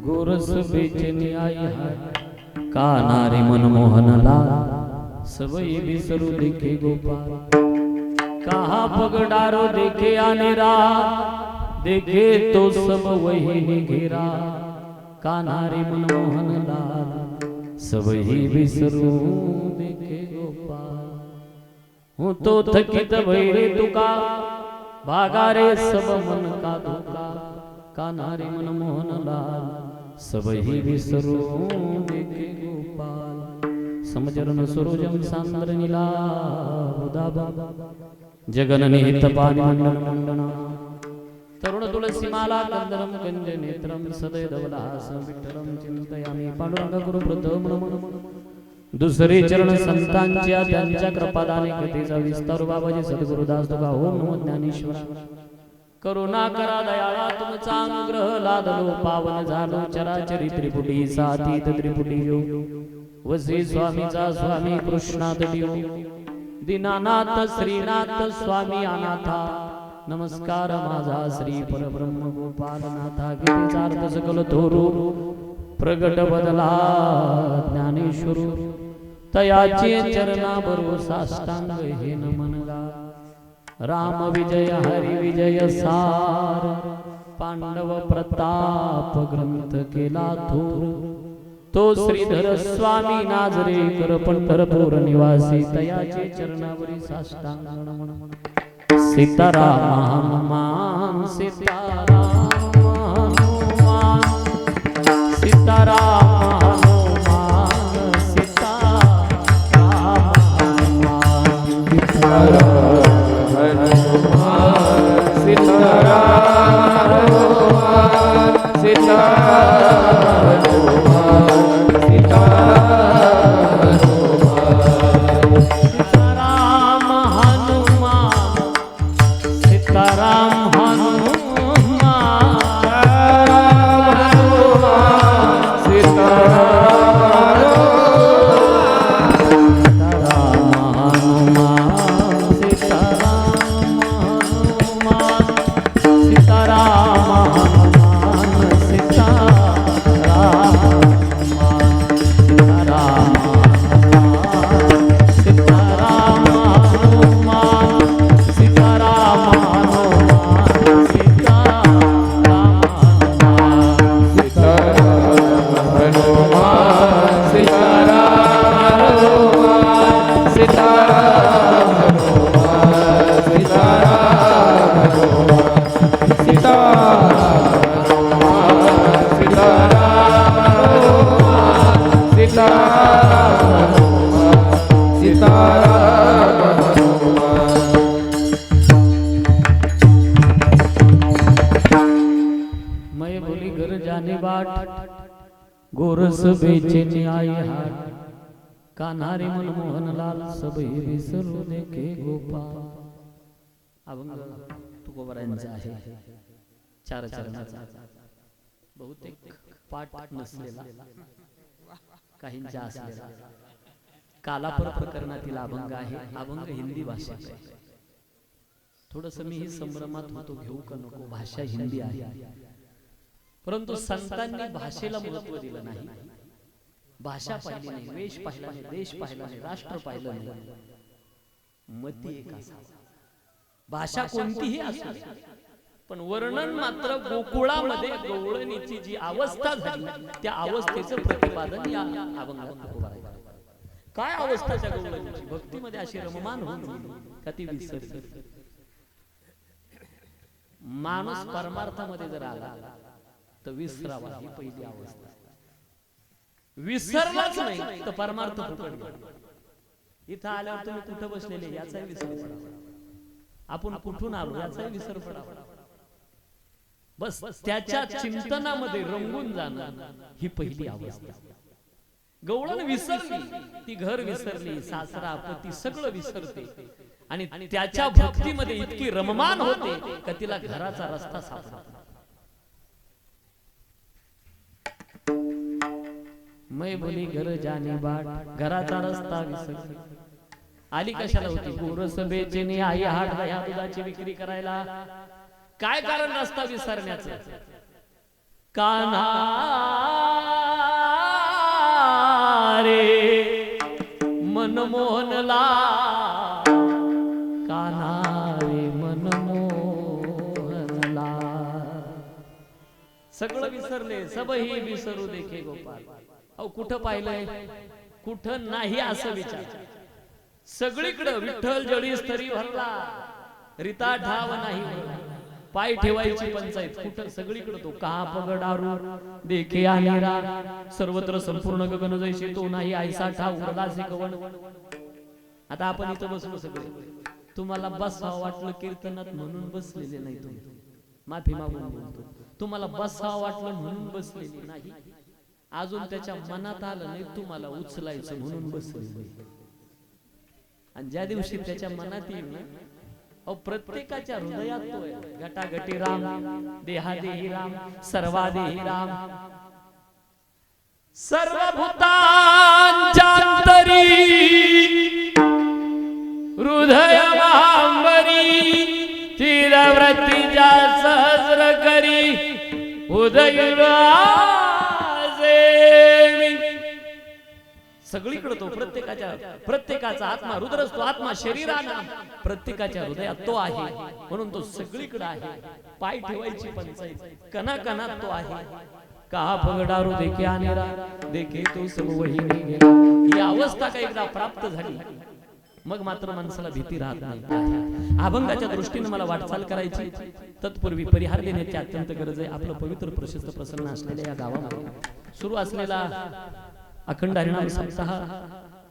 गोरस बेचैनी आई है कानारी मनमोहन लाल सबई बिसरू देखे गोपाल कहाँ पगडारो देखे आने रा देखे तो सब वही घेरा कानारी मनमोहन लाल सबई बिसरू देखे गोपाल हूँ तो थकित भैरे तुका भागा रे सब मन का धोखा कानारी मनमोहन लाल सबही विसरू देखे गोपाल समजरन सुरुजम सांद्र नीला उदाबा जगन निहित पानी मंडन मंडना तरुण तुलसी माला कंदरम गंज नेत्रम सदैव धवलासं विठ्ठलम चिंतयामि पांडुरंग गुरु प्रथम दुसरे चरण संतांच्या त्यांच्या कृपादाने गतीचा विस्तार बाबाजी सद्गुरुदास तुका ओम नमो ज्ञानेश्वर करुणा करा दयाळा तुमचा अनुग्रह लादलो पावन झालो चराचरी त्रिपुटी सातीत त्रिपुटी यो वसे स्वामीचा स्वामी कृष्णात देव दीनानाथ श्रीनाथ स्वामी अनाथा नमस्कार माझा श्री परब्रह्म गोपालनाथा गीतेचा अर्थ सकल थोरू प्रगट बदला ज्ञानेश्वर तयाचे चरणा बरो साष्टांग हे नमन गा राम विजय हरि विजय सार पांडव प्रताप ग्रंथ केला थोर तो श्रीधर स्वामी नाजरेकर पंढरपूर निवासी तयाचे चरणावरी साष्टांग नमन सीताराम हनुमान सीताराम हनुमान सीताराम हनुमान सीताराम हनुमान सीताराम सीताराम सीताराम गोरस बेचैनी आई हाट कान्हारी मनमोहन लाल सबही विसरू देखे गोपाल अभंग तुकोबारांचा आहे चार चरणाचा बहुतेक पाठ नसलेला, काहींच्या असलेला कालापर प्रकरणातील अभंग आहे. अभंग हिंदी भाषेत आहे. थोडस मी ही संभ्रमात होतो, घेऊ का नको, भाषा हिंदी आहे, परंतु संतांनी भाषेला महत्व दिलं नाही. भाषा पाहिली नाही, वेश पाहिला नाही, देश पाहिला नाही, राष्ट्र पाहिलं नाही, मती एक असावा. भाषा कोणतीही असू द्या, पण वर्णन मात्र गोकुळामध्ये गवळणीची जी अवस्था झाली त्या अवस्थेचं प्रतिपादन या अभंगात उभं आहे. काय अवस्था त्या गवळणीची? भक्तीमध्ये अशी रममान होऊन का ती विसरली. माणूस परमार्थामध्ये जर आला तर विसरावा, ही पहिली अवस्था. विसरलाच नाही तर परमार्थ फुकट गेला. इथं आल्यावर तुम्ही कुठं बसलेले याचाही विसर पडावा, आपण कुठून आलो याचाही विसर पडावा. बस त्याच्या चिंतनामध्ये रंगून जाणं ही पहिली अवस्था. गवळण विसरली, ती घर विसरली, सासरा पती सगळं विसरते आणि त्याच्या भक्तीमध्ये इतकी रममान होते का तिला घराचा रस्ता सापडतो. मै बोली घर जाने बाट, घराचा रस्ता विसरली. आली कशाला होती? गोरस बेचेनी आई हाट या दुधाची विक्री करायला. काय कारण रस्ता विसरण्याचं? कान्हा रे मनमोहनला, कान्हा रे मनमोहनला. सगळं विसरले, सबही विसरू देखे गोपाल. अहो कुठं पाहिलंय, कुठं नाही असं विचार. सगळीकडे विठ्ठल जळी स्तरी भरला, रिता ठाव नाही पाय ठेवायची पंचायत. कुठं? सगळीकडे तो कहा पगडारू देखे आनेरा, सर्वत्र संपूर्ण गगन जैसे तो नाही ऐसा ठाव उरलासे कवन. आता आपण इथं बसलो सगळे, तुम्हाला बसावं वाटलं कीर्तनात म्हणून बसलेले नाही तुम्ही, माफी मागून बोलतो. तुम्हाला बसावं वाटलं म्हणून बसलेले नाही, अजून त्याच्या मनात आलं नाही तुम्हाला उचलायचं म्हणून बसलेले. आणि ज्या दिवशी त्याच्या मनात येईल ना, अहो प्रत्येकाच्या हृदयात तो आहे. गटागटी राम, देहादेही राम, सर्वादेही राम, सर्वभूतांच्या अंतरी हृदय महांबरी, चिरव्रतीच्या सहस्र करी उदय. सगळीकडे तो प्रत्येकाचा आत्मा रुद्र असतो. आत्मा शरीराना प्रत्येकाच्या हृदयात तो आहे, म्हणून तो सगळीकडे आहे. पाय ठेवायची पंचायत, कणाकणात तो आहे. कहा पगडारू देखे आनेरा, देखे तो सब वही गेला. ही अवस्था का एकदा प्राप्त झाली मग मात्र माणसाला भीती राहत नाही. अभंगाच्या दृष्टीने मला वाटचाल करायची, तत्पूर्वी परिहार देण्याची अत्यंत गरज आहे. आपलं पवित्र प्रशस्त प्रसन्न असलेल्या या गावामध्ये सुरू असलेला अखंड हरिनाम सप्ताह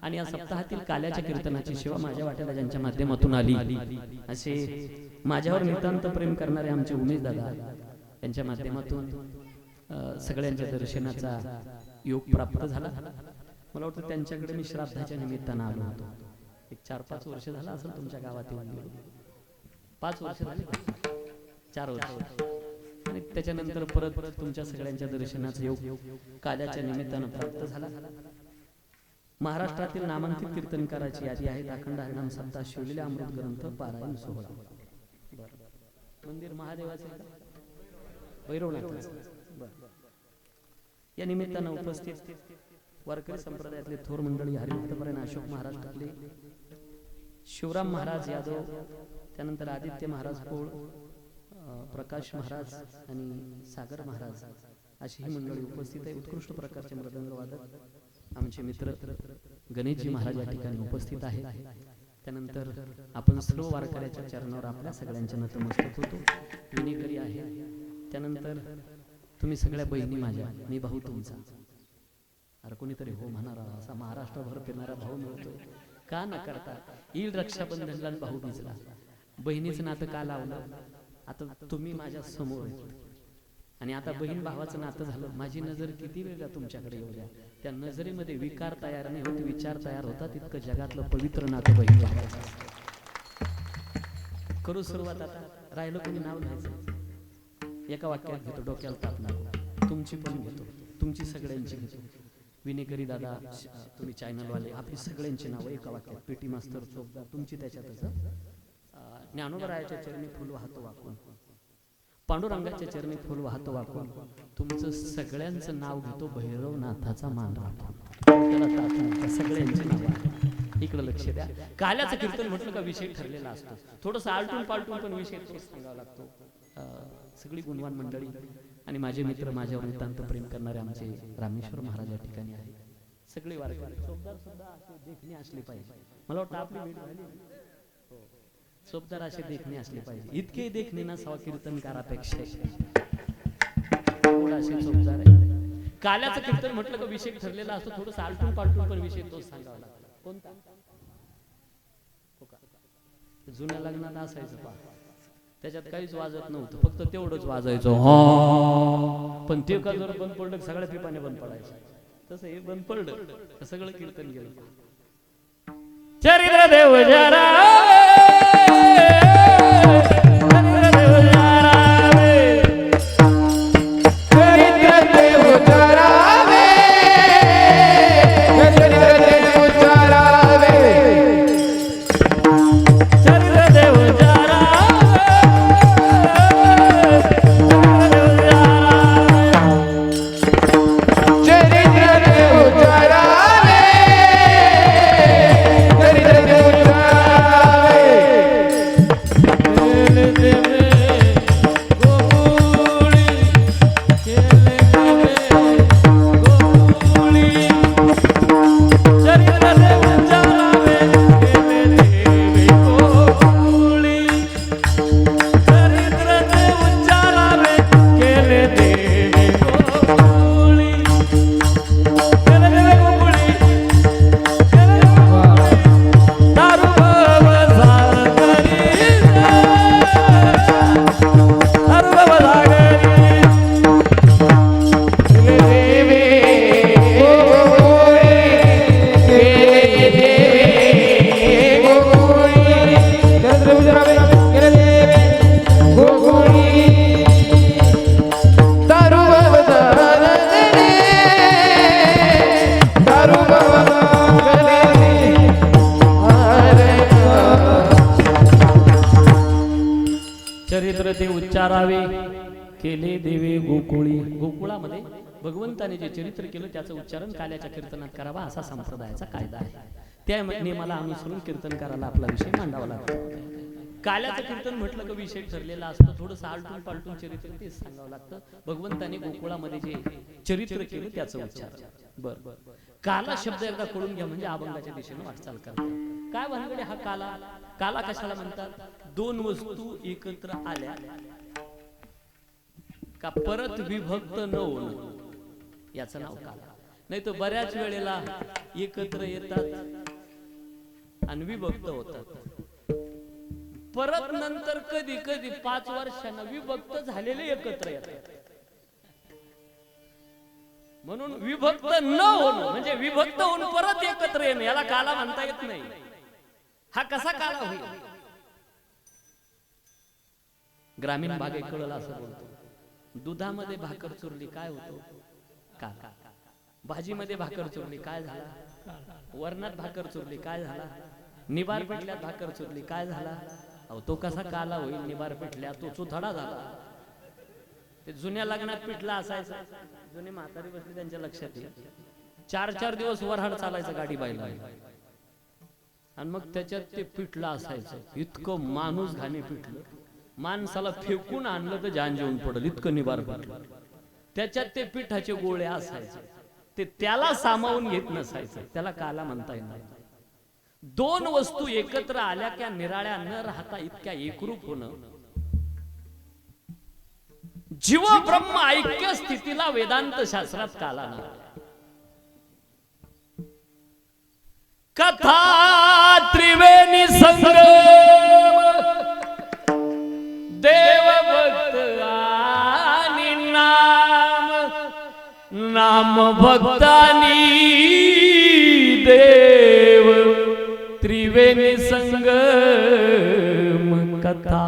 आणि या सप्ताहातील काल्याच्या कीर्तनाची सेवा माझ्या वाट्याला ज्यांच्या माध्यमातून आली, असे माझ्यावर नितांत प्रेम करणारे आमचे उमेश दादा यांच्या माध्यमातून सगळ्यांच्या दर्शनाचा योग प्राप्त झाला. मला वाटतं त्यांच्याकडे मी श्राद्धाच्या निमित्तानं आलो होतो. एक 4-5 वर्ष झाला असेल तुमच्या गावात येऊन गेलो. 5 वर्ष झाली, 4 वर्ष. आणि त्याच्यानंतर परत तुमच्या सगळ्यांच्या दर्शनाचा योग काल्याच्या निमित्तानं प्राप्त झाला. महाराष्ट्रातील नामांकित कीर्तनकाराची यादी आहे. अखंड हरिनाम सप्ताह शिवलेले अमृत ग्रंथ पारायण सोहळा. मंदिर महादेवाचे भैरवनाथाचे. या निमित्तानं उपस्थित वारकरी संप्रदायातले थोर मंडळी, हरिभक्तपरायण अशोक महाराष्ट्रातले शिवराम महाराज यादव, त्यानंतर आदित्य महाराज पोळ, प्रकाश महाराज आणि सागर महाराज अशी ही मंडळी उपस्थित आहे. उत्कृष्ट प्रकारचे मृदंग वादक आमचे मित्र गणेशजी महाराज या ठिकाणी उपस्थित आहेत. त्यानंतर आपण सर्व वारकऱ्याच्या चरणावर आपल्या सगळ्यांच्या नतमस्तक होतो, विनेकरी आहे. त्यानंतर तुम्ही सगळ्या बहिणी माझ्या, मी भाऊ तुमचा. अरे कोणीतरी हो म्हणारा, असा महाराष्ट्रभर फिरणारा भाऊ मिळतो का न करता. येईल रक्षाबंधनला भाऊ बीजला, बहिणीचं नातं का लावलं. आता तुम्ही माझ्या समोर आणि आता बहीण भावाचं नातं झालं. माझी नजर किती वेळा तुमच्याकडे येऊ द्या, त्या नजरेमध्ये विकार तयार नाही होत, विचार तयार होतात. इतकं जगातलं पवित्र नातं बहीण भावाचं. करू सुरुवात. आता राहिलं कोणी नाव घ्यायचं, एका वाक्यात घेतो, डोक्याला ताप नको, तुमची पण घेतो. तुमची सगळ्यांची घेतो. विनेकरी दादा, तुम्ही चॅनलवाले, आपली सगळ्यांची नावं एका वाक्यात. पेटी मास्तर, चोपदार, तुमची त्याच्यातच. ज्ञानोबरायाच्या चरणी फुल वाहतो वाकून, पांडुरंगाच्या चरणी फुल वाहतो वाकून, तुमचं सगळ्यांचं नाव घेतो भैरवनाथाचा मान राखून. सगळ्यांची नाव इकडे लक्ष द्या. काल्याचं कीर्तन म्हटलं का विषय ठरलेला असतो. थोडंसं आलटून पालटून पण विषय तोच सांगावा लागतो. सगळी गुणवान मंडळी आणि माझे मित्र, माझ्यावर नितांत प्रेम करणारे आमचे रामेश्वर महाराज या ठिकाणी आहे. सगळे वारकरी चोपदार सुद्धा असे देखणे असले पाहिजे. मला वाटतं आपली भेट झाली. चोपदार असे देखणे असले पाहिजे. इतके देखणे ना सवा कीर्तनकारापेक्षा असे चोपदार आहे. काल्याचं कीर्तन म्हटलं का विषय ठरलेला असतो. थोडंसं आलटून पालटून पण विषय तोच सांगावा लागतो. कोणता? जुन्या लग्नात असायचं पहा, त्याच्यात काहीच वाजत नव्हतं, फक्त तेवढंच वाजायचं पण ते का जर बंद पडलं सगळ्या पिपाने बंद पडायचं. तसं हे बंद पडलं सगळं कीर्तन गेलं. चरित्र देव जरा उच्चारावे केले देवे गोकुळी. गोकुळामध्ये भगवंताने जे चरित्र केलं त्याचं उच्चारण काल्याच्या कीर्तनात करावा असा संप्रदायाचा कायदा आहे. त्या नियमाला अनुसरून कीर्तनकाराला आपला विषय मांडावा लागतो. काल्याचं कीर्तन म्हटलं का विषय ठरलेला असतो. थोडंसं आलटून पालटून चरित्र तेच सांगावं लागतं. भगवंताने गोकुळामध्ये जे चरित्र केलं त्याचं उच्चारण. बर काला शब्द एकदा कळून घ्या म्हणजे अभंगाच्या दिशेने वाटचाल करता. काय भानगडे हा काला? काला कशाला म्हणतात? दोन वस्तू एकत्र आल्या का परत विभक्त न होणं याचं नाव काला. नाही तर बऱ्याच वेळेला एकत्र येतात आणि विभक्त होतात. परत नंतर कधी कधी 5 वर्षांना विभक्त झालेले एकत्र येतात. म्हणून विभक्त न होणं म्हणजे विभक्त होऊन परत एकत्र येणं याला काला म्हणता येत नाही. हा कसा काला होईल? ग्रामीण भाग कळलं असं बोलतो. दुधामध्ये भाकर चुरली काय होतो? काला. भाजीमध्ये भाकर चुरली काय झाला? वरणात भाकर चुरली काय झाला? निबार पिठल्यात भाकर चुरली काय झाला? अहो तो कसा काला होईल? निबार पिठल्या तो चुथडा झाला. ते जुन्या लग्नात पिठला असायचा. जुने म्हातारी बसली त्यांच्या लक्षात येईल. 4-4 दिवस वरहाड चालायचं गाडी बायला आणि मग त्याच्यात ते पिठलं असायचं. इतकं माणूस घाणे पिठलं, माणसाला फेकून आणलं तर जान जेवून पडल इतकं निबार पिठलं. त्याच्यात ते पिठाचे गोळे असायचे. ते त्याला सामावून घेत नसायचं. त्याला काला म्हणता येणार. दोन वस्तू एकत्र आल्या त्या निराळ्या न राहता इतक्या एकरूप होणं जीव ब्रह्म ऐक्य स्थितीला वेदांत शास्त्रात काला नाव. कथा त्रिवेणी संगम देव भक्त आणि नाम भक्तानी देव त्रिवेणी संगम कथा.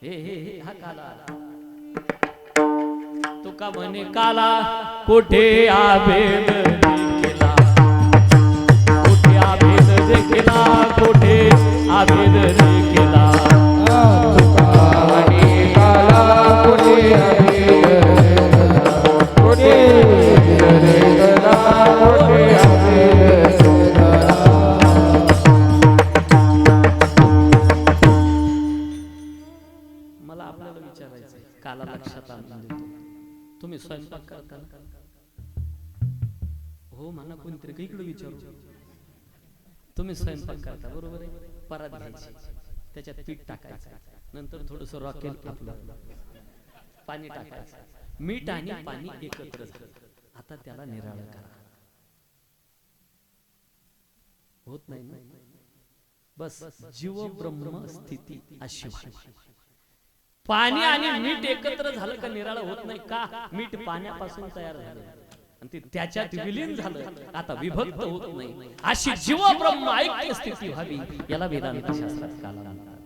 हे हा काला. तो तुका म्हणे काला कोठे आभेद देखिला, कोठे आभेद देखिला, कोठे आभेद देखिला, तुका म्हणे काला कोठे आभेद, कोठे देखिला, कोठे आभेद देखिला. मला आपल्याला विचारायचंय, काला लक्षात आणून देतो. तुम्ही स्वयंपाक करता ना? हो म्हणा कोणतरी इकडे विचारू. तुम्ही स्वयंपाक करता बरोबर आहे. परात घ्यायची, त्याच्यात पीठ टाकायचं, नंतर थोडंसं रॉकेल आपलं पाणी टाकायचं, मीठ आणि पाणी एकत्र झालं, आता त्याला निराळं करा. होत नाही ना? बस जीव ब्रह्म स्थिती अशी पाणी आणि मीठ एकत्र झालं का निराळं होत नाही का? मीठ पाण्यापासून तयार झालं आणि ते त्याच्यात विलीन झालं, आता विभक्त होत नाही. अशी जीव ब्रह्म ऐक्य स्थिती व्हावी, याला वेदांत शास्त्रात काला म्हणतात.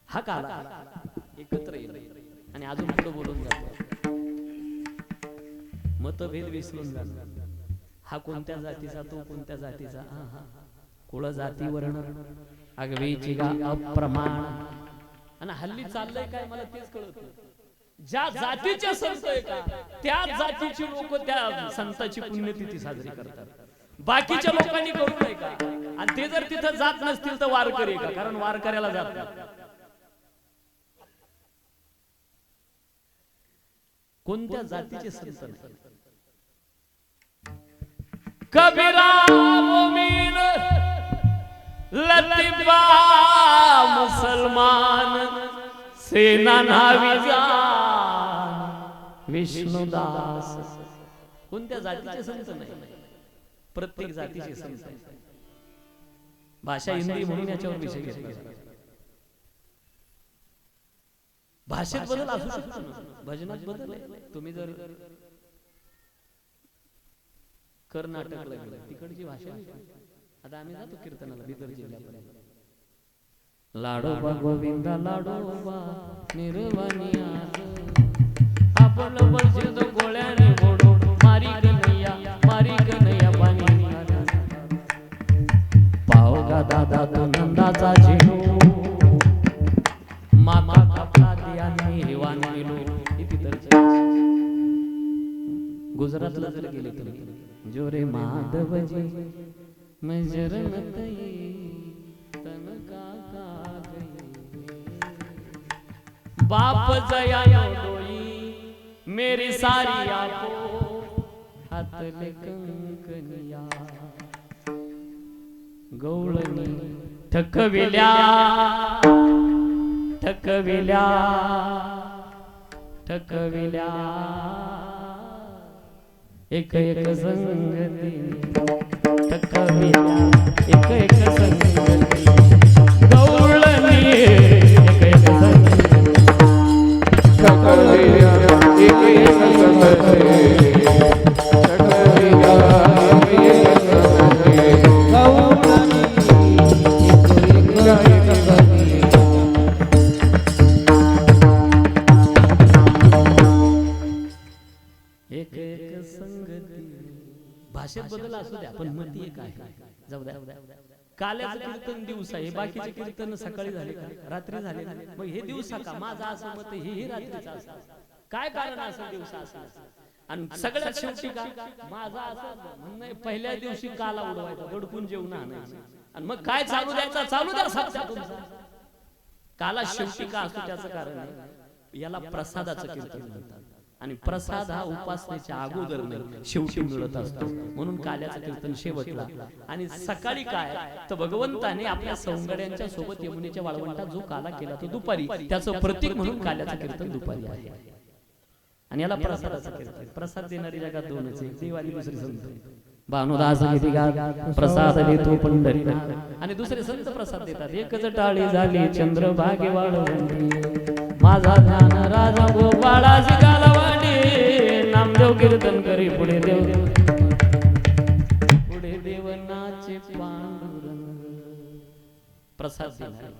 हा काला एकत्र येईल आणि अजून पुढे बोलून जातो, मतभेद विसरून जातो. हा कोणत्या जातीचा, तो कोणत्या जातीचा, कुळ जाती वर्ण आगवेची गा अप्रमाण. आणि हल्ली चाललंय काय मला तेच कळत नाही. ज्या जातीचे संत आहे का त्या जातीची लोक त्या संताची पुण्यतिथी साजरी करतात, बाकीच्या लोकांनी करू नये का? आणि ते जर तिथं जात नसतील तर वारकरी का? कारण वारकऱ्याला जात नाही. कोणत्या जातीचे संत नाही? कबीरा मोमीन लतीफा मुसलमान सेना नावी जान विष्णुदास. कोणत्या जातीचे संत नाही? प्रत्येक जातीचे संत. भाषा हिंदी म्हणून याच्यावर विषय घेतला. भाषेत बदल असू शकतो ना, भजनात बदल आहे. तुम्ही जर कर्नाटकला गेला तिकडची भाषा, आता आम्ही जातो कीर्तनाला बिदर जिल्ह्यापर्यंत. लाडोबा गोविंदा लाडोबा निर्वाणी आपण वर्षित गोळ्याने गोडो मारी कन्हैया पाणी पाव गा दादा तो नंदाचा झेडू मामा कापला दियाने हिवान मिलो. गुजरातला जर गेले तर जोरे माधवजी मजरनतई तनका का गई बाप जया डोई मेरी सारी आपो हातले कंकनिया गवळणी ठकविल्या ठकविल्या ठकविल्या एक एक संगती ठकविल्या एक एक संगती गवळणी एक एक संगती ठकविल्या एक एक संगती ठकविल्या एक एक संगती गवळणी एक एक संगती. एक एक संगती. भाषेत बदल असू द्या पण मती एक आहे. जाऊ द्या. काल्याचं कीर्तन दिवसा हे बाकीचे कीर्तन सकाळी झाले का रात्री झाले, मग हे दिवसा का? माझा असं मत हे रात्रीचा असं काय कारण असं दिवसा असं? आणि सगळ्यात शेवटी का माझा असं म्हणणं आहे, पहिल्या दिवशी काला उडवायचा दडपून जेवण आणायचं आणि मग काय चालू द्यायचा चालू द्या सातचा तुमचा. काला शेवटी का असतो त्याचं कारण आहे, याला प्रसादाचं कीर्तन म्हणतात आणि प्रसाद हा उपासनेच्या अगोदर नाही शेवटी मिळत असतो, म्हणून काल्याचं कीर्तन शेवटला. आणि सकाळी काय तर भगवंताने आपल्या सौंदर्यांच्या सोबत यमुनेच्या वाळवंटात जो काला केला तो दुपारी, त्याचं प्रतीक म्हणून काल्याचं कीर्तन दुपारी आहे. आणि याला प्रसादाचं कीर्तन. प्रसाद देणारी जगात दोनच आहे, देव आणि दुसरे संत. भानुदास प्रसाद देतो पंढरीनाथ आणि दुसरे संत प्रसाद देतात. एकच टाळी झाली चंद्रभागे वाळवंटी माझा ज्ञान राजा गोपाळाची गालवाडी नामदेव कीर्तन करी पुढे देव नाचे पांडुरंग. प्रसाद देणार.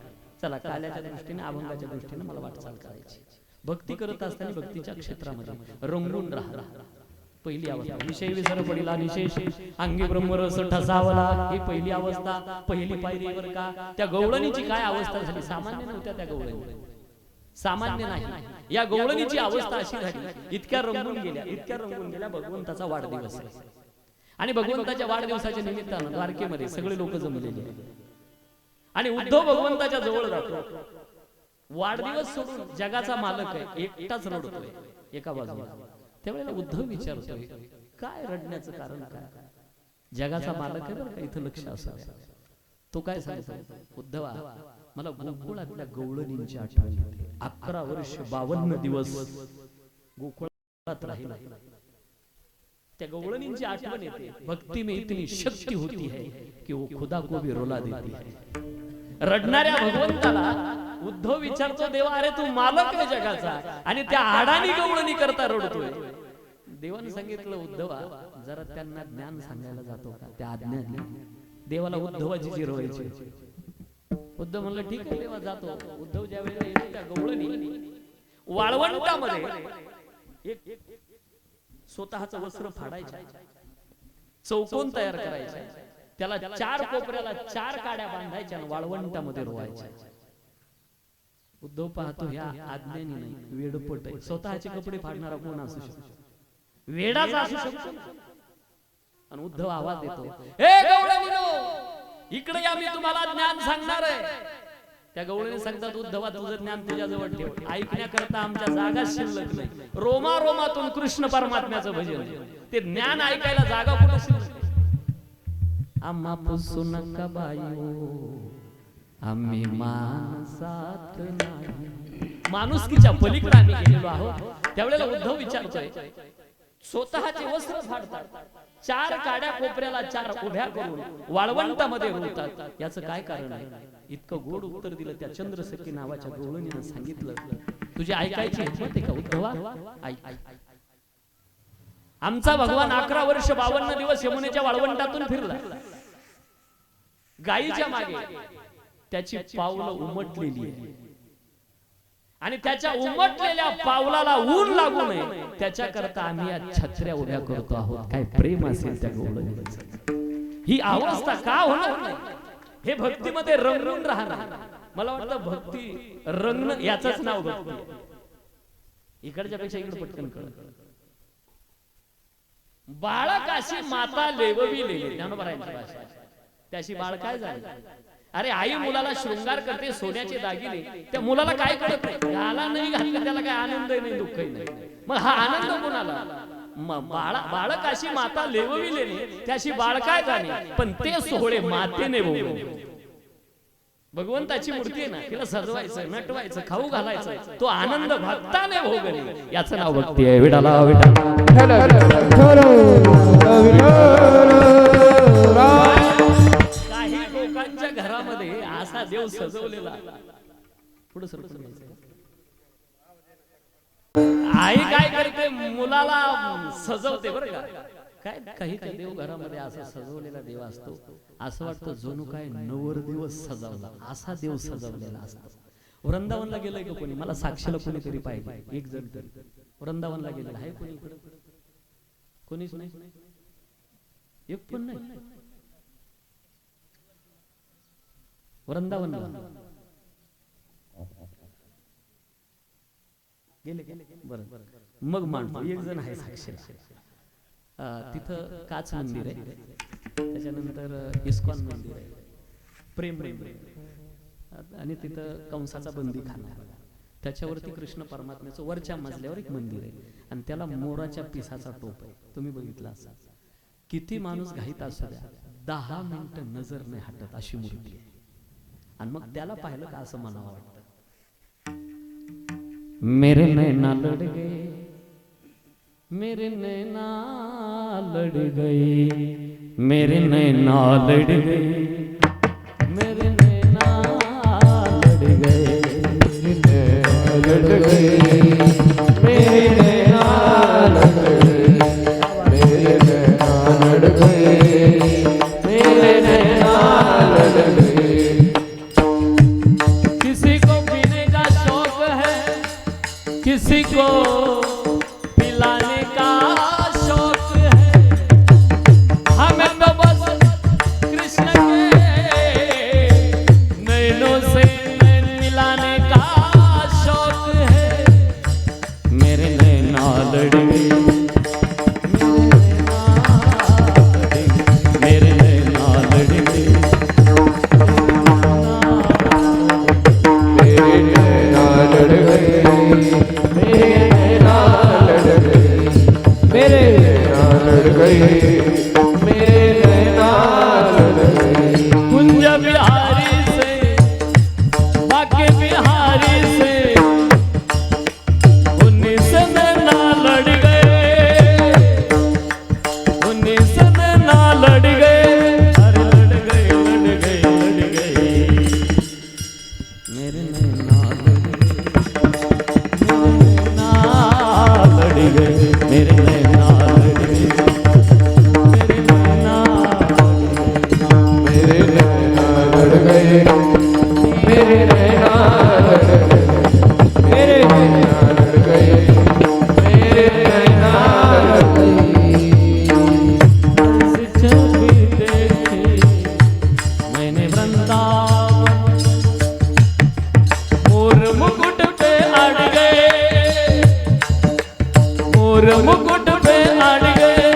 चला काल्याच्या दृष्टीने अभंगाच्या दृष्टीने मला वाटचाल करायची. भक्ती करत असताना भक्तीच्या क्षेत्रामध्ये रंगून राहा. पहिली अवस्था विषय विसर पडिला निशेष अंगी ब्रह्मरस ठसावला, ही पहिली अवस्था, पहिली पायरी बर का. त्या गवळणीची काय अवस्था झाली, सामान्य नव्हत्या त्या गवळणी, सामान्य नाही. या गवळणीची अवस्था अशी झाली, इतक्या रंगून गेल्या भगवंताचा वाढदिवस आहे. आणि भगवंताच्या वाढदिवसाच्या निमित्तानं द्वारकेमध्ये सगळे लोक जमलेले आहेत. आणि उद्धव भगवंताच्या जवळ जातो, वाढदिवस सोडून जगाचा मालक आहे, एकटाच रडतोय एका बाजूला. त्यावेळेला उद्धव विचारतोय, काय रडण्याचं कारण काय. जगाचा मालक आहे बरं का, इथं लक्ष असावं. तो काय सांगतो, उद्धवा मला गोकुळातल्या गवळणींची आठवण येते. 11 वर्ष 52 दिवस गोकुळात राहिला, त्या गवळणींची आठवण येते. भक्ती में इतनी शक्ती होती है कि वो खुदा को भी रुला देती है. रडणाऱ्या भगवंताला उद्धव विचारतो, देवा अरे तू मालक आहे जगाचा आणि त्या आडानी गवळणी करता रडतोय. देवाने सांगितलं, उद्धवा जरा त्यांना ज्ञान सांगायला जातो का, त्या आज्ञा द्या. देवाला उद्धवाची जिरवायची. उद्धव म्हणलं ठीक आहे देवा जातो. उद्धव ज्या वेळेला येतो त्या गवळणी वाळवंटामध्ये एक स्वतःचं वस्त्र फाडायचं, चौकोन तयार करायचा, त्याला 4 कोपऱ्याला 4 काड्या बांधायच्या आणि वाळवंटामध्ये रोवायच्या. उद्धव पाहतो ह्या आज्ञेने नाही, वेडपट आहे. स्वतःचे कपडे फाडणारा कोण असू शकतो, वेडाचा असू शकतो. आणि उद्धव आवाज देतो, ए गवळणीनो इकडे या, मी तुम्हाला ज्ञान सांगणार आहे. त्या गवळणी सांगतात, उद्धवा तुझं ज्ञान तुझ्या जवळ ठेव, ऐकण्याकरता आमच्या जागा शिल्लक नाही. रोमा रोमातून कृष्ण परमात्म्याचं भजन, ते ज्ञान ऐकायला जागा कुठे शिल्लक. आम्हा पुसू नका बायो, आम्ही माणसात नाही. माणुसकीच्या पलीकडे आम्ही गेलेलो आहोत. त्यावेळेला उद्धव विचारतोय, स्वतःचे वस्त्र फाडतात, 4 काड्या कोपऱ्याला 4 उभ्या करून वाळवंटामध्ये रोवतात, याचं काय कारण आहे. इतकं गोड उत्तर दिलं त्या चंद्रसखी नावाच्या गवळणीनं. सांगितलं, तुझी ऐकायची हिंमत आहे का उद्धवा, ऐक. आमचा भगवान 11 वर्ष 52 दिवस यमुनेच्या वाळवंटातून फिरला. गायीच्या मागे त्याची पावलं उमटलेली आहे आणि त्याच्या उमटलेल्या पावलाला ऊन लागू नये त्याच्याकरता आम्ही या छत्र्या उभ्या करतो आहोत. काय प्रेम असेल त्या गवळणीचं. ही अवस्था का होणार नाही, हे भक्तीमध्ये रंगून राहणार. मला वाटतं भक्ती रंगणं याचंच नाव भक्ती. इकडच्या पेक्षा इकडे पटकन कळत. बाळकाशी माता लेवविलेली, ज्ञानोबारायांची भाषा. त्याशी बाळ काय झालं, अरे आई मुलाला शृंगार करते, सोन्याचे दागिने, त्या मुलाला काय कळत नाही. घाला नाही घातलं त्याला काय आनंद नाही, दुःखही नाही. मग हा आनंद कोणाला, बाळकाशी माता लेवविलेली, त्याशी बाळ काय जाणे. पण ते सोहळे मातेने भोगले. भगवंताची मूर्ती आहे ना, तिला सजवायचं, नटवायचं, खाऊ घालायचं, तो आनंद भक्ताने भोगले. याचं नाव भक्ती आहे. विठाला काही लोकांच्या घरामध्ये असा देव सजवलेला. पुढे सरकून आई काय करते, मुलाला सजवते बरं का. काय काही काही देव घरामध्ये असा सजवलेला देव असतो, असं वाटतं जणू काय नवरदेवच सजवला, असा देव सजवलेला असतो. वृंदावनला गेलंय का कोणी, मला साक्षीला कोणीतरी पाहिजे, एक जण तरी वृंदावनला गेलेला आहे कोणी इकडे, कोणीच नाही, एक पण नाही. वृंदावनला गेले बरं, मग मांडतो. एक जण आहे साक्षीला. तिथं काच मंदिर आहे, त्याच्यानंतर इस्कॉन मंदिर आहे, प्रेम मंदिर, आणि तिथं कंसाचा बंदीखाना आहे. त्याच्यावरती कृष्ण परमात्म्याचं वरच्या मजल्यावर एक मंदिर आहे आणि त्याला मोराच्या पिसाचा टोप आहे. तुम्ही बघितला असाल. किती माणूस घाईत असू द्या, 10 मिनिटं नजर नाही हटत अशी मूर्ती आहे. आणि मग त्याला पाहिलं का असं म्हणावं वाटतं, मेरे नैना लड़ गए, मेरे नैना लड़ गए, मेरे नैना लड़ गए, मेरे नैना लड़ गए, लड़ गए, मेरे नैना लड़ गए, मेरे नैना लड़ गए, मेरे नैना लड़ गए. किसी को पीने का शौक है, गए मेरे नैना लड़ गए कुंज बिहारी से बाके बिहारी से 19 नैना लड़ गए 19 नैना लड़ गए अरे लड़ गए मेरे नैना लड़ गए मेरे नैना लड़ गए मेरे नैना लड़ गए मेरे नैना लड़ गए मेरे नैना लड़ गए छवि देखी मैंने वृंदावन मोर मुकुट पे अड़ गए मोर मुकुट पे अड़ गए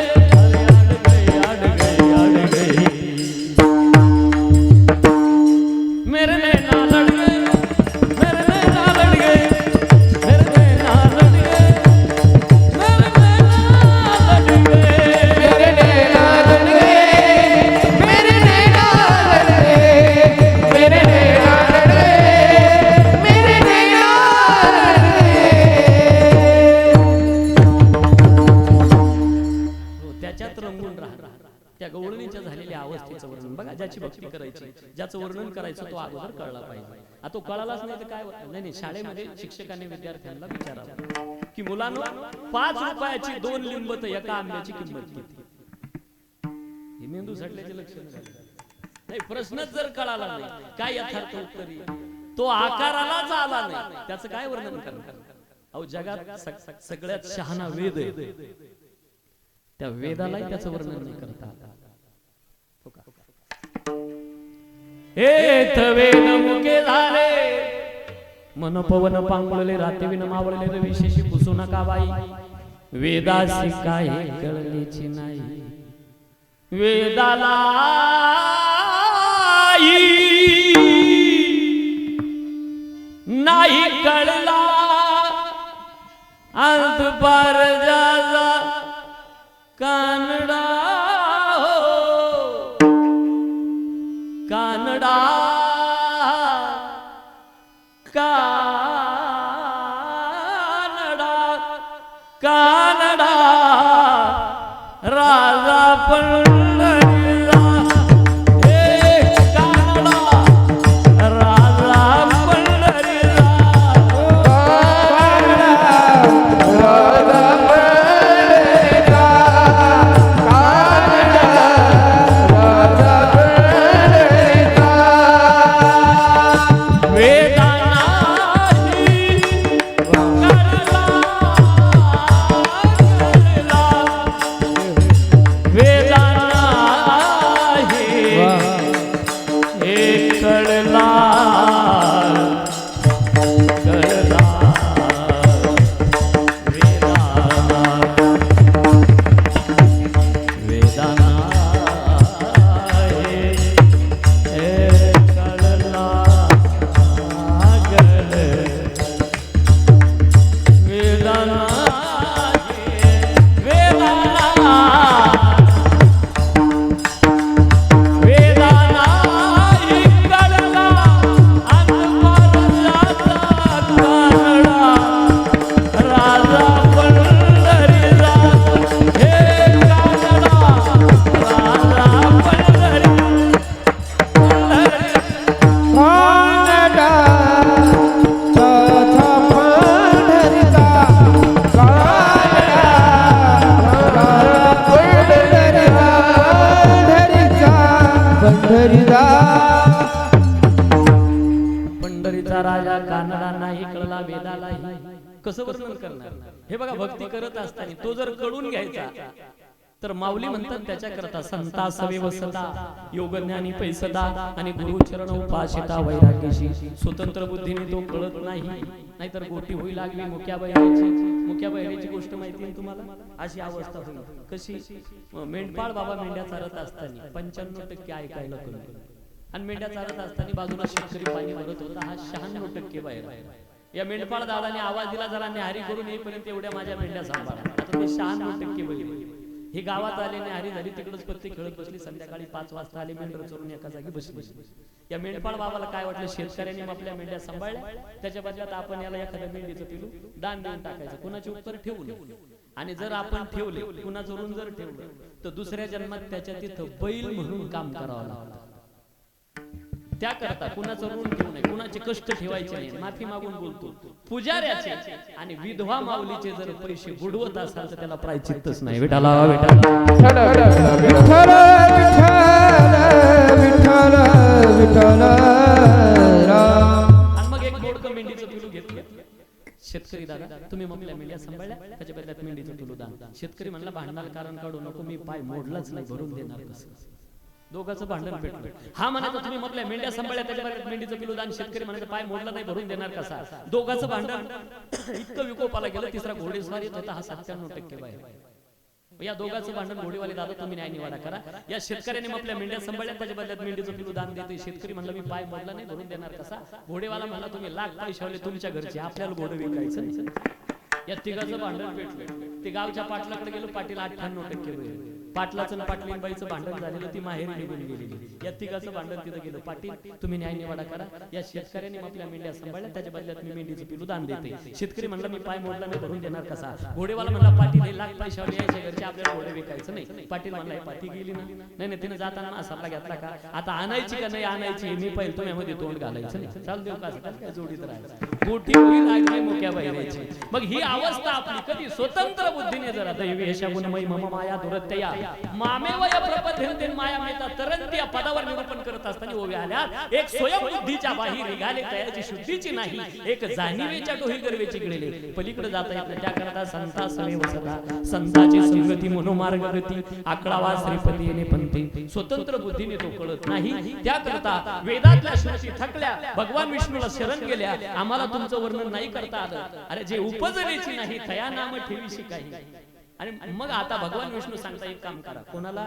अड़ गए मेरे नैना लड़ गए मेरे नैना लड़ गए मेरे नैना लड़ गए मेरे नैना लड़ गए मेरे नैना लड़ गए मेरे नैना लड़ गए मेरे नैना लड़ गए मेरे नैना त्याच्यात रंगून राहा त्या गवळणीच्या झालेल्या अवस्थेचं वर्णन बघा ज्याची भक्ती करायची ज्याचं वर्णन करायचं तो अगोदर कळला पाहिजे आता तो कळालाच नाही तर काय नाही शाळेमध्ये शिक्षकांनी विद्यार्थ्यांना विचारावं की मुलांनो 5 रुपयाची 2 लिंब तर एका आंब्याची किंमत किती हे मेंदू सडल्याचे लक्षण नाही प्रश्नच जर कळाला नाही काय यथार्थ उत्तरी तो आकारालाच आला नाही त्याचं काय वर्णन करणार अहो जगात सगळ्यात शहाणा वेद आहे त्या वेदालाही त्याचं वर्णन नाही करता हो का हेत वेद मुके झाले मन पवन पांगुळले राते विन मावळले विशेषी पुसू नका बाई वेदासी काही कळलेची नाही वेदाला नाही कळला अंत पार जाजा कानडा हो कानडा कानडा कानडा राजा पंढरीला हे कानडा राजा पंढरीला पंढरीचा राजा कानडा नाही कळला वेदालाही कसं वर्णन करणार हे बघा भक्ती करत असताना तो जर कळून घ्यायचा तर माऊली म्हणतात त्याच्याकरता संता सवे वसता योगज्ञानी पैसदा आणि गुरुचरण उपासिता वैराग्यशी स्वतंत्र बुद्धीने तो कळत नाही नाहीतर गोटी होई लागली मुक्या बहिरेची गोष्ट माहिती आहे तुम्हाला अशी अवस्था होईल कशी मेंढपाळ बाबा मेंढ्या चारत असताना 95% ऐकायला कळलं आणि मेंढ्या चारत असताना बाजूला शेतकरी पाणी भरत होता हा 96% बाहेर या मेंढपाळ दादाने आवाज दिला जरा न्याहारी करून येईपर्यंत एवढ्या माझ्या मेंढ्या सांभाळा आता ते 96% बैल ही गावात आले नाही, हरी झाली तिकडच पत्ते खेळत बसली. संध्याकाळी 5 वाजता आले, मेंढर चरून एका जागी बसली. या मेंढपाळ बाबाला काय वाटलं, शेतकऱ्यांनी आपल्या मेंढ्या सांभाळल्या, त्याच्या बदल्यात आपण याला एखाद्या मेंढीचं पिलू दान देऊन टाकायचं, कुणाचे उत्तर ठेवू नये. आणि जर आपण ठेवले, कुणाचं ऋण जर ठेवलं, तर दुसऱ्या जन्मात त्याच्या तिथं बैल म्हणून काम करावं लागतं. त्याकरता कुणाचं ऋण ठेवू नये, कुणाचे कष्ट ठेवायचे नाही. माफी मागून बोलतो, पुजाऱ्याचे आणि विधवा माऊलीचे जर पैसे बुडवत असाल तर त्याला प्रायचित्तच नाही. विठाला विठाला आणि मग एक मोडकं मेंढीचं पिलू घेतलं. शेतकरी दादा, तुम्ही आपल्या मेंढ्या सांभाळल्या, त्याच्या बदल्यात मेंढीचं पिलू दान. शेतकरी म्हणला, भांडणार कारण काढू नको, मी पाय मोडलाच नाही, भरून देणार कसं. दोघांचं भांडण पेटलं. हा म्हणायचं तुम्ही आपल्या मेंढ्या सांभाळल्या, त्याच्या बदल्यात मेंढीचं पिलू दान. शेतकरी म्हणायचं पाय मोडला नाही, भरून देणार कसा. दोघांचं भांडण इतकं विकोपाला गेलं. तिसरा घोडेस्वारीत होता, हा 97% बाहेर. या दोघांचं भांडण. घोडेवाले दादा, तुम्ही न्याय निवाडा करा. या शेतकऱ्याने आपल्या मेंढ्या सांभाळल्या, त्याच्या बदल्यात मेंढीचं पिलू दान देते. शेतकरी म्हणला, मी पाय मोडला नाही, भरून देणार कसा. घोडेवाला म्हणला, तुम्ही लाख पैशावले तुमच्या घरचे, आपल्याला घोडं विकायचं नाही. या तिघाचं भांडण पेटलं. ते गावच्या पाटलाकडे गेलो, पाटील 98% बाहेर. पाटलाचं पाटलीन बाईचं भांडण झालेलं, ती माहेरी निघून गेलेली. या तिघाचं भांडण तिथं गेलं. पाटील, तुम्ही न्याय निवाडा करा. या शेतकऱ्याने आपल्या मेंढ्या सांभाळल्या, त्याच्या बदल्यात मी मेंढीचं पिलू दान देते. शेतकरी म्हणला, मी पाय मोडला नाही, भरून देणार कसा. घोडेवाला म्हणला, पाटील हे लाख पैशावले यायच्या घरचे, आपल्याला घोडे विकायचं नाही. पाटील म्हणला, पाठी गेली ना. नाही, तिने जाताना मासाला घेतला का, आता आणायची का नाही आणायची मी पाहिजे, तुम्ही मध्ये तोंड घालायचं नाही. चाल देऊ का, काय जोडीत राहायचं. मोठी होईल आगली मोक्या बाहेरची. मग ही अवस्था आपली कधी स्वतंत्र बुद्धीने जरा दैवी हेशा गुणमयी मम माया दुरत्या मामेवय प्रपथेन माया मेता तरंती या पदावर निरूपण करत असताना ओव्या आल्या. एक स्वयंबुद्धीच्या बाहेर निघाले, तयाची शुद्धीची नाही, एक जाणीवेच्या डोही गर्वेची गिळले. पलीकडे जाता येत त्याकरता संता सवे वसता, संताची संगती मनोमार्ग गती, आकडावा श्रीपती येणे पंथी. स्वतंत्र बुद्धीने तो कळत नाही. त्याकरता वेदातल्या श्रुती थकल्या, भगवान विष्णूला शरण गेल्या. आम्हाला तुमचं वर्णन नाही करता आलं. अरे जे उपजण्याची नाही तया नाम ठेवीशी काही. आणि मग आता भगवान विष्णू सांगता, एक काम करा, कोणाला,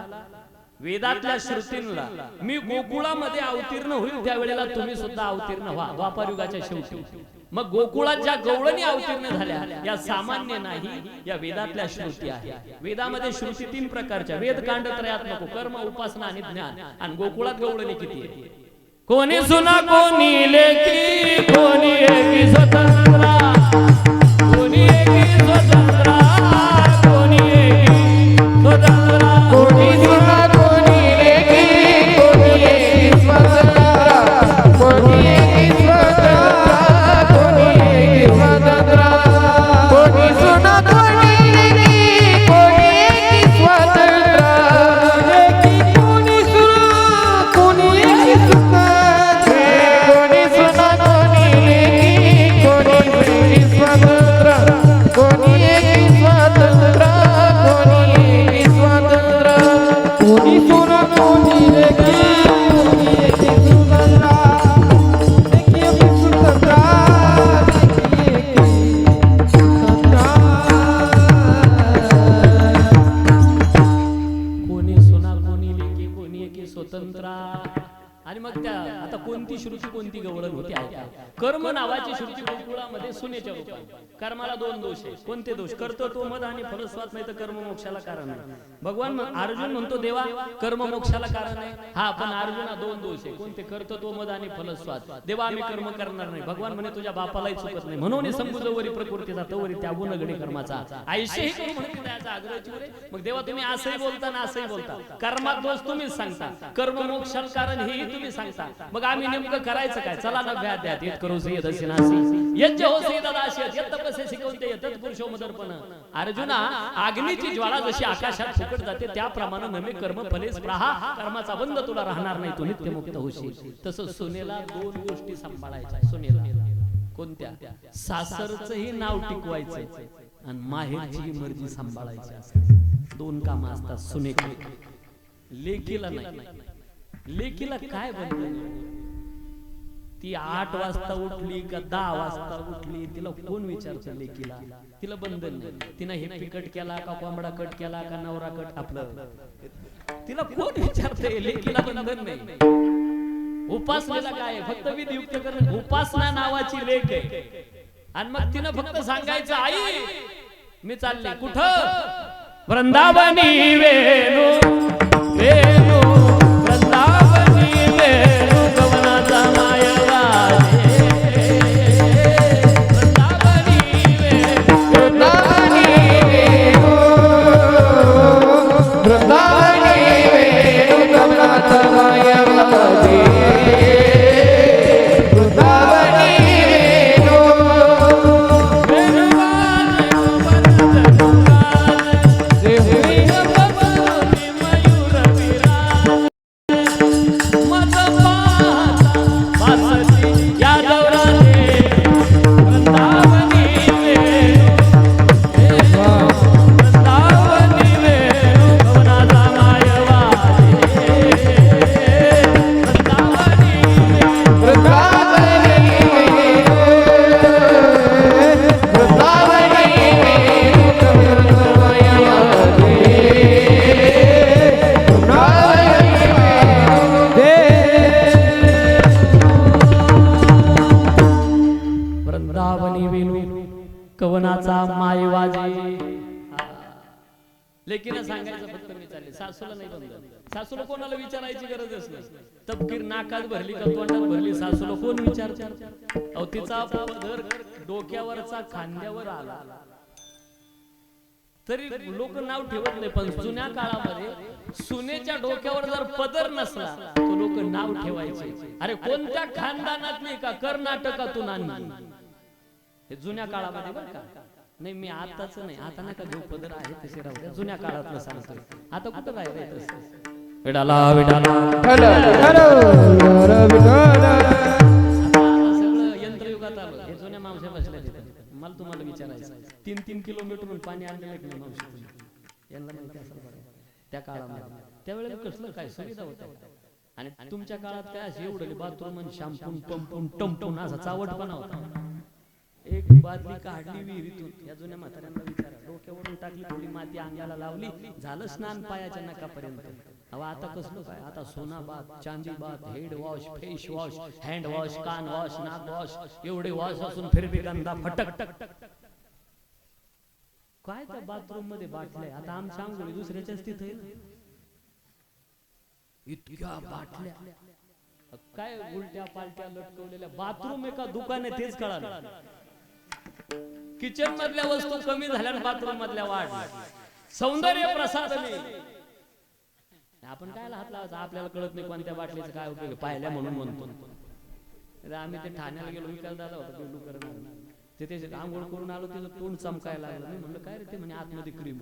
वेदातल्या श्रुतींना, मी गोकुळामध्ये अवतीर्ण होईल त्यावेळेला तुम्ही सुद्धा अवतीर्ण व्हा. द्वापार युगाच्या शेवटी. मग गोकुळात ज्या गवळणी अवतीर्ण झाल्या, या सामान्य नाही, या वेदातल्या श्रुती आहे. वेदामध्ये श्रुती 3 प्रकारच्या, वेद कांड त्रयात्मक, कर्म, उपासना आणि ज्ञान. आणि गोकुळात गवळणी किती आहे? कोणी सुना, कोणी लेकी, कोणी एकी स्वतंत्रा, कोणी एकी स्वतंत्रा, कोणी एकी स्वतंत्रा, कोणी सुना, कोणी लेकी, कोणी एकी स्वतंत्रा, कोणी एकी स्वतंत्रा, कोणी एकी स्वतंत्रा, कोणी सुना, कोणी लेकी, कोणी एकी स्वतंत्रा, कोणी सुना, कोणी एकी स्वतंत्रा, कोणी सुना, कोणी लेकी, कोणी एकी स्वतंत्रा, कोणी एकी स्वतंत्रा, कोणी एकी स्वतंत्रा, कोणी सुना, कोणी लेकी, कोणी एकी स्वतंत्रा, एकी एकी स्वतंत्रा, एकी एकी स्वतंत्रा. कोणी सुना, कोणी लेकी, कोणी एकी स्वतंत्रा. आणि मग त्या आता कोणती श्रुती कोणती गवळण होती आहे? कर्म नावाची श्रुती गोकुळामध्ये सुनेच्या रूपात. कर्माला 2 दोष आहे. कोणते दोष? कर्तृत्व मद आणि फलस्वाद, नाही तर कर्म मोक्षाला कारण आहे. भगवान अर्जुन म्हणतो, देवा कर्म मोक्षाला कारण आहे. हा, पण अर्जुना 2 दोष आहे. कोणते? कर्तृत्व मद आणि फलस्वाद. देवा आम्ही कर्म करणार नाही. भगवान म्हणे, तुझ्या बापालाही चुकत नाही, म्हणून संबुजवरी प्रकृतीचा तवरी त्यागून गणे कर्माचा आयुष्यही करू म्हणे त्याचा आग्रहाची रे. मग देवा तुम्ही असंही बोलता ना असंही बोलता, कर्मात दोष तुम्हीच सांगता, कर्म मोक्षाला कारण हेही तुम्ही सांगता. मग आम्ही नेमकं करायचं काय? चला ना व्या द्या येत करू से दशिनासी यज्ञ हो से दाशी यत तपसे शिकवते यत पुरुषो मदर्पण. अर्जुना, अग्नीची ज्वाळा जशी आकाशात फुकट जाते त्याप्रमाणे नमे कर्म फले स्पृहा, कर्माचा बंध तुला राहणार नाही, तू नित्य मुक्त होशील. तसं सुनेला 2 गोष्टी सांभाळायच्या. सुनेला कोणत्या? सासरचंही नाव टिकवायचं आणि माहेरची मर्जी सांभाळायची असते. 2 कामं असतात सुनेकडे. लेकीला नाही. लेकीला काय बनलं? ती 8 वाजता उठली का 10 वाजता उठली, तिला कोण विचारतं? लेकीला तिला बंधन नाही. तिनं हे कट केला का, कोंबडा कट केला का, नवरा कट, आपलं तिला कोण विचारतंय? लेकीला बंधन नाही. उपासनेला काय? फक्त विधियुक्त करणं. उपासना नावाची लेक आहे. आणि मग तिनं फक्त सांगायचं, आई मी चालले कुठं? वृंदावनी वेणू वेणू वृंदावनी वेणू गवनाचा मायवाजे वृंदावनी वेणू वृंदावनी वेणू वृंदावनी वेणू गवनाचा मायवाजे वृंदावनी वेणू कवनाचा मायवाजे लेकीनं सांगायचं फक्त मी चालले सासूला नाही बंद सासूला कोणाला विचारायची गरजच नाही तपकीर नाकात भरली का तोंडात भरली सासूला कोण विचारतात अहो तिचा पदर डोक्यावरचा खांद्यावर आला तरी लोक नाव ठेवत नाही पण जुन्या काळामध्ये सुनेच्या डोक्यावर जर पदर नसला तो लोक नाव ठेवायचे अरे कोणत्या खानदानात नाही का कर्नाटकातून आणली हे जुन्या काळामध्ये बरं का नाही मी आताच नाही आता नका घेऊ पदर आहे तसे राहू द्या जुन्या काळातलं सांगतोय आता कुठं राहिलंय तसं विडाला विडाला सगळं यंत्रयुगात आलं हे जुन्या मावश्या बसल्या तिथे मला तुम्हाला विचारायचं 3-3 किलोमीटरहून पाणी आणलेलं की नाही मावशी यांना माहिती असेल बरं त्या काळामध्ये त्यावेळेला कसलं काय सुविधा होत्या आणि तुमच्या काळात काय अशी एवढे बाथरूम शॅम्पून पंपून टंपून असा चावटपणा होता एक बादली काढली विहिरीतून या जुन्या म्हाताऱ्यांना विचारा डोक्यावरून टाकली थोडी माती अंगाला लावली झालं स्नान पायाच्या नकापर्यंत अहो आता कसलं काय आता सोना बात चांदी बात head wash face wash hand wash कान वॉश नाक वॉश एवढे वॉश असून फिरबी गंधा फटक काय त्या बाथरूम मध्ये बाटल्या आता आमच्या आंघोळी दुसऱ्याच्याच तिथे इतक्या बाटल्या काय उलट्या पालट्या लटकवलेल्या बाथरूम एका दुकान आहे तेच कळालं किचन मधल्या वस्तू कमी झाल्या बाथरूम मधल्या वाढ सौंदर्य प्रसाधने आपण काय हात लावायचा आपल्याला कळत नाही कोणत्या बाटलीचं काय उपयोग पाहिल्या म्हणून म्हणतो आम्ही ते ठाण्याला गेलो विकास दादा होता पेंडू करणार ते आंघोळ करून आलो त्याचं तोंड चमकायला लागलं मी म्हणलं काय रे ते म्हणे आतमध्ये क्रीम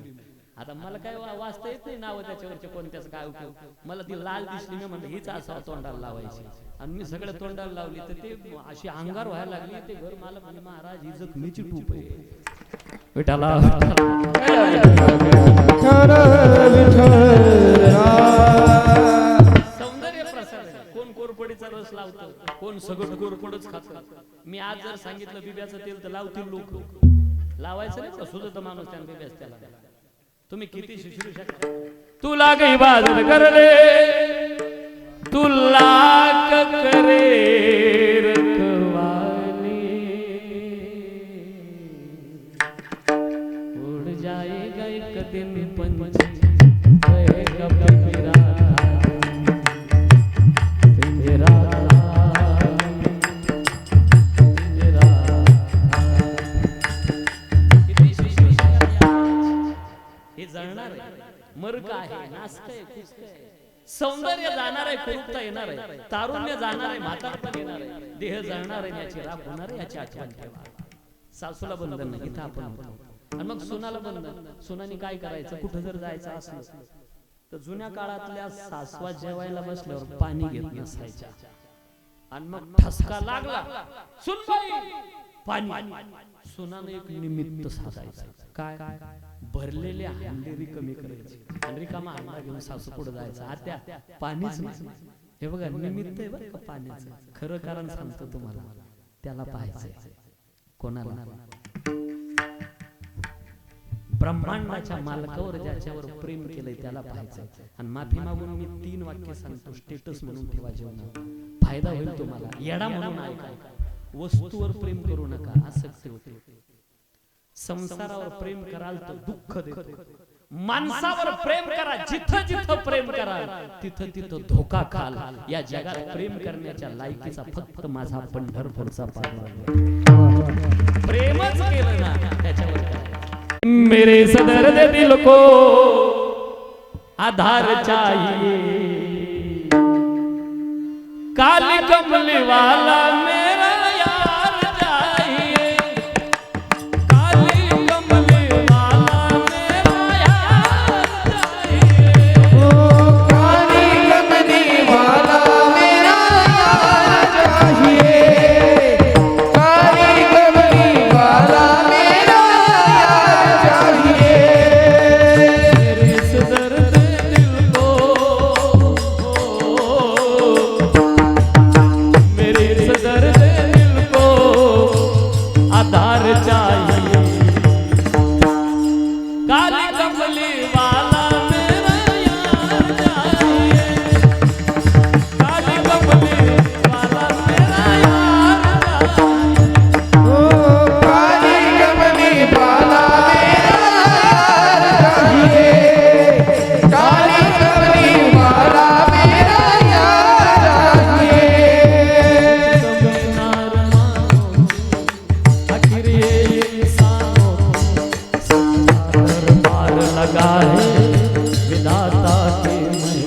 आता मला काय वाचता येत नाही नाव त्याच्यावरचे कोणत्याच काय उपयोग मला ती लाल दिसली मी म्हणलं हीच असा तोंडाला लावायची आणि मी सगळ्या तोंडाला लावली तर ते अशी अंगार व्हायला लागली ते घर मला म्हणजे महाराज ही जखमीची टूप आहे विठाला सौंदर्य प्रसाद कोण कोरपडीचा रस लावतं कोण सगळं कोरपडच खात मी आज जर सांगितलं बिब्याचं तेल तर लावतील लोक लावायचं नाही का सुद्धा माणूस त्या बिब्याच त्याला तुम्ही किती शिकू शकता तुला काही बाजर करले तुला करे रखवाली उड़ जाएगा एक दिन पंछी रहेगा फिरा पिंजरा हे जळणार आहे मर्ग आहे नासक आहे कुचक आहे सौंदर्य जाणार आहे कुरूपता येणार आहे तारुण्य जाणार आहे म्हातारपण येणार आहे देह जळणार आहे याची राख होणार आहे याची आठवण ठेवा सासूला बंधन नाही इथं आपण होतो आणि मग सुनाला बंधन सुनाने काय करायचं कुठं जर जायचं असलं तर जुन्या काळातल्या सासवा जेवायला बसल्यावर पाणी घेत नसायच्या आणि मग ठसका लागला सुनबाई पाणी सुनाने एक निमित्त साधायचं काय भरलेल्या हांडेरी कमी करायची आणि रिकामा हांडा घेऊन सासू पुढे जायचं आत्या पाणीच नाही हे बघा निमित्त आहे बरं का पाण्याचं खरं कारण सांगतो तुम्हाला त्याला पाहायचंय कोणाला ब्रह्मांडाच्या मालकावर ज्याच्यावर प्रेम केलंय त्याला पाहायचंय आणि माफी मागून मी 3 वाक्य सांगतो स्टेटस म्हणून ठेवा जीवनात फायदा होईल तुम्हाला येडा म्हणून ऐका वस्तूवर प्रेम करू नका आसक्ती होते संसारावर प्रेम कराल तर दुःख देतो माणसावर प्रेम करा, जिथं जिथं प्रेम करा तिथं तिथं धोका खाल. या जगात प्रेम करण्याच्या लायकीचा फक्त माझा पंढरपूरचा पारवा. प्रेमच केलं ना त्याच्यावर काय. मेरे सदर्द दिल को आधार चाहिए, काली कमली वाला मेरा यार चाहिए, काली कमली वाला मेरा यार चाहिए. काली कमली वाला मेरा यार चाहिए, काली कमली वाला मेरा यार चाहिए. मेरे इस दर्द दिल को, मेरे इस दर्द दिल को आधार चाहिए, काली कमली वाला मेरा यार चाहिए, काली कमली वाला मेरा यार चाहिए. काली कमली वाला मेरा यार चाहिए, काली कमली वाला मेरा यार चाहिए. आखिर ये इंसानों दरबार लगा है विधाता के में,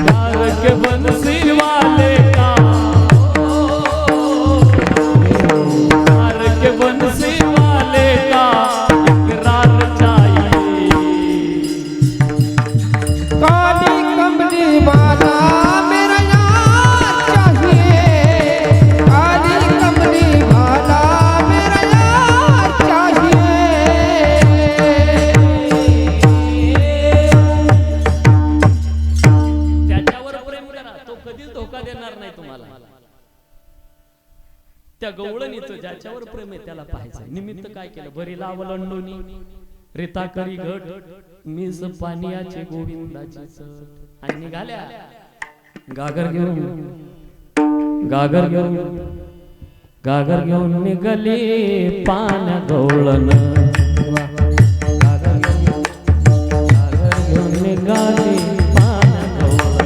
प्यार के बंसी वाले का, प्यार के बंसी वाले का इकरार चाहिए. काली कमली वाला मेरा यार चाहिए, काली कमली वाला मेरा यार चाहिए. त्याच्यावर प्रेम करा, तो कधीच धोका देणार नाही तुम्हाला. त्या गवळणीचं ज्याच्यावर प्रेम आहे त्याला पाहायचं. निमित्त काय केलं, बरी लावलंडोनी रेता करी घट, मीच पानियाचे गोविंदाची चट. आणि निघाल्या गागर घेऊन, गागर घेऊन, गागर घेऊन निघाली पाण्या गवळण, गागर घेऊन, गागर घेऊन निघाली पाण्या गवळण.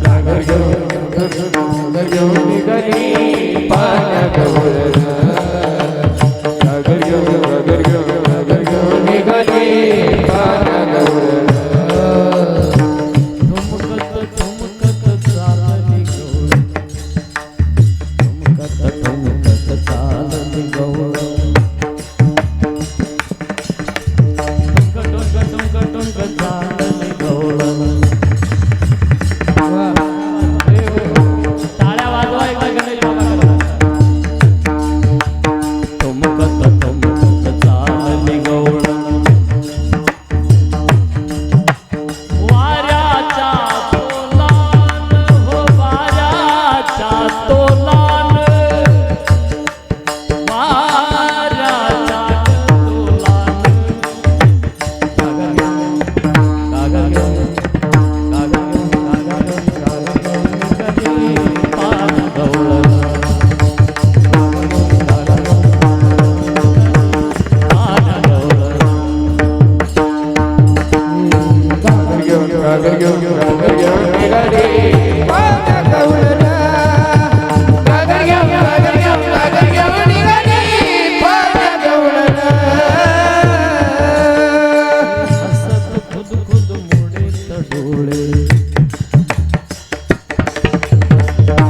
गागर घेऊन निघाली पाण्या गवळण, गागर घेऊन निघाली पाण्या गवळण. ठुमकत ठुमकत चालली गवळण, ठुमकत ठुमकत चालली गवळण. ठुमक ठुमक ठुमक ठुमक चालली गवळण. टाळ्या वाजवा एकदा गणेश बाबाकडे. ठुमकत ठुमकत चालली गवळण, वाऱ्याच्या तोलान हो, वाऱ्याच्या तोलान, वाऱ्याच्या तोलान. गागर घेऊन, गागर घेऊन, गागर घेऊन, गागर घेऊन, गागर घेऊन निघाली पाण्या गवळण. गागर घेऊन, गागर घेऊन, गागर घेऊन निघाली पाण्या गवळण. गागर घेऊन, गागर घेऊन, गागर घेऊन निघाली पाण्या गवळण. हसत खुद खुद मोडीत डोळे,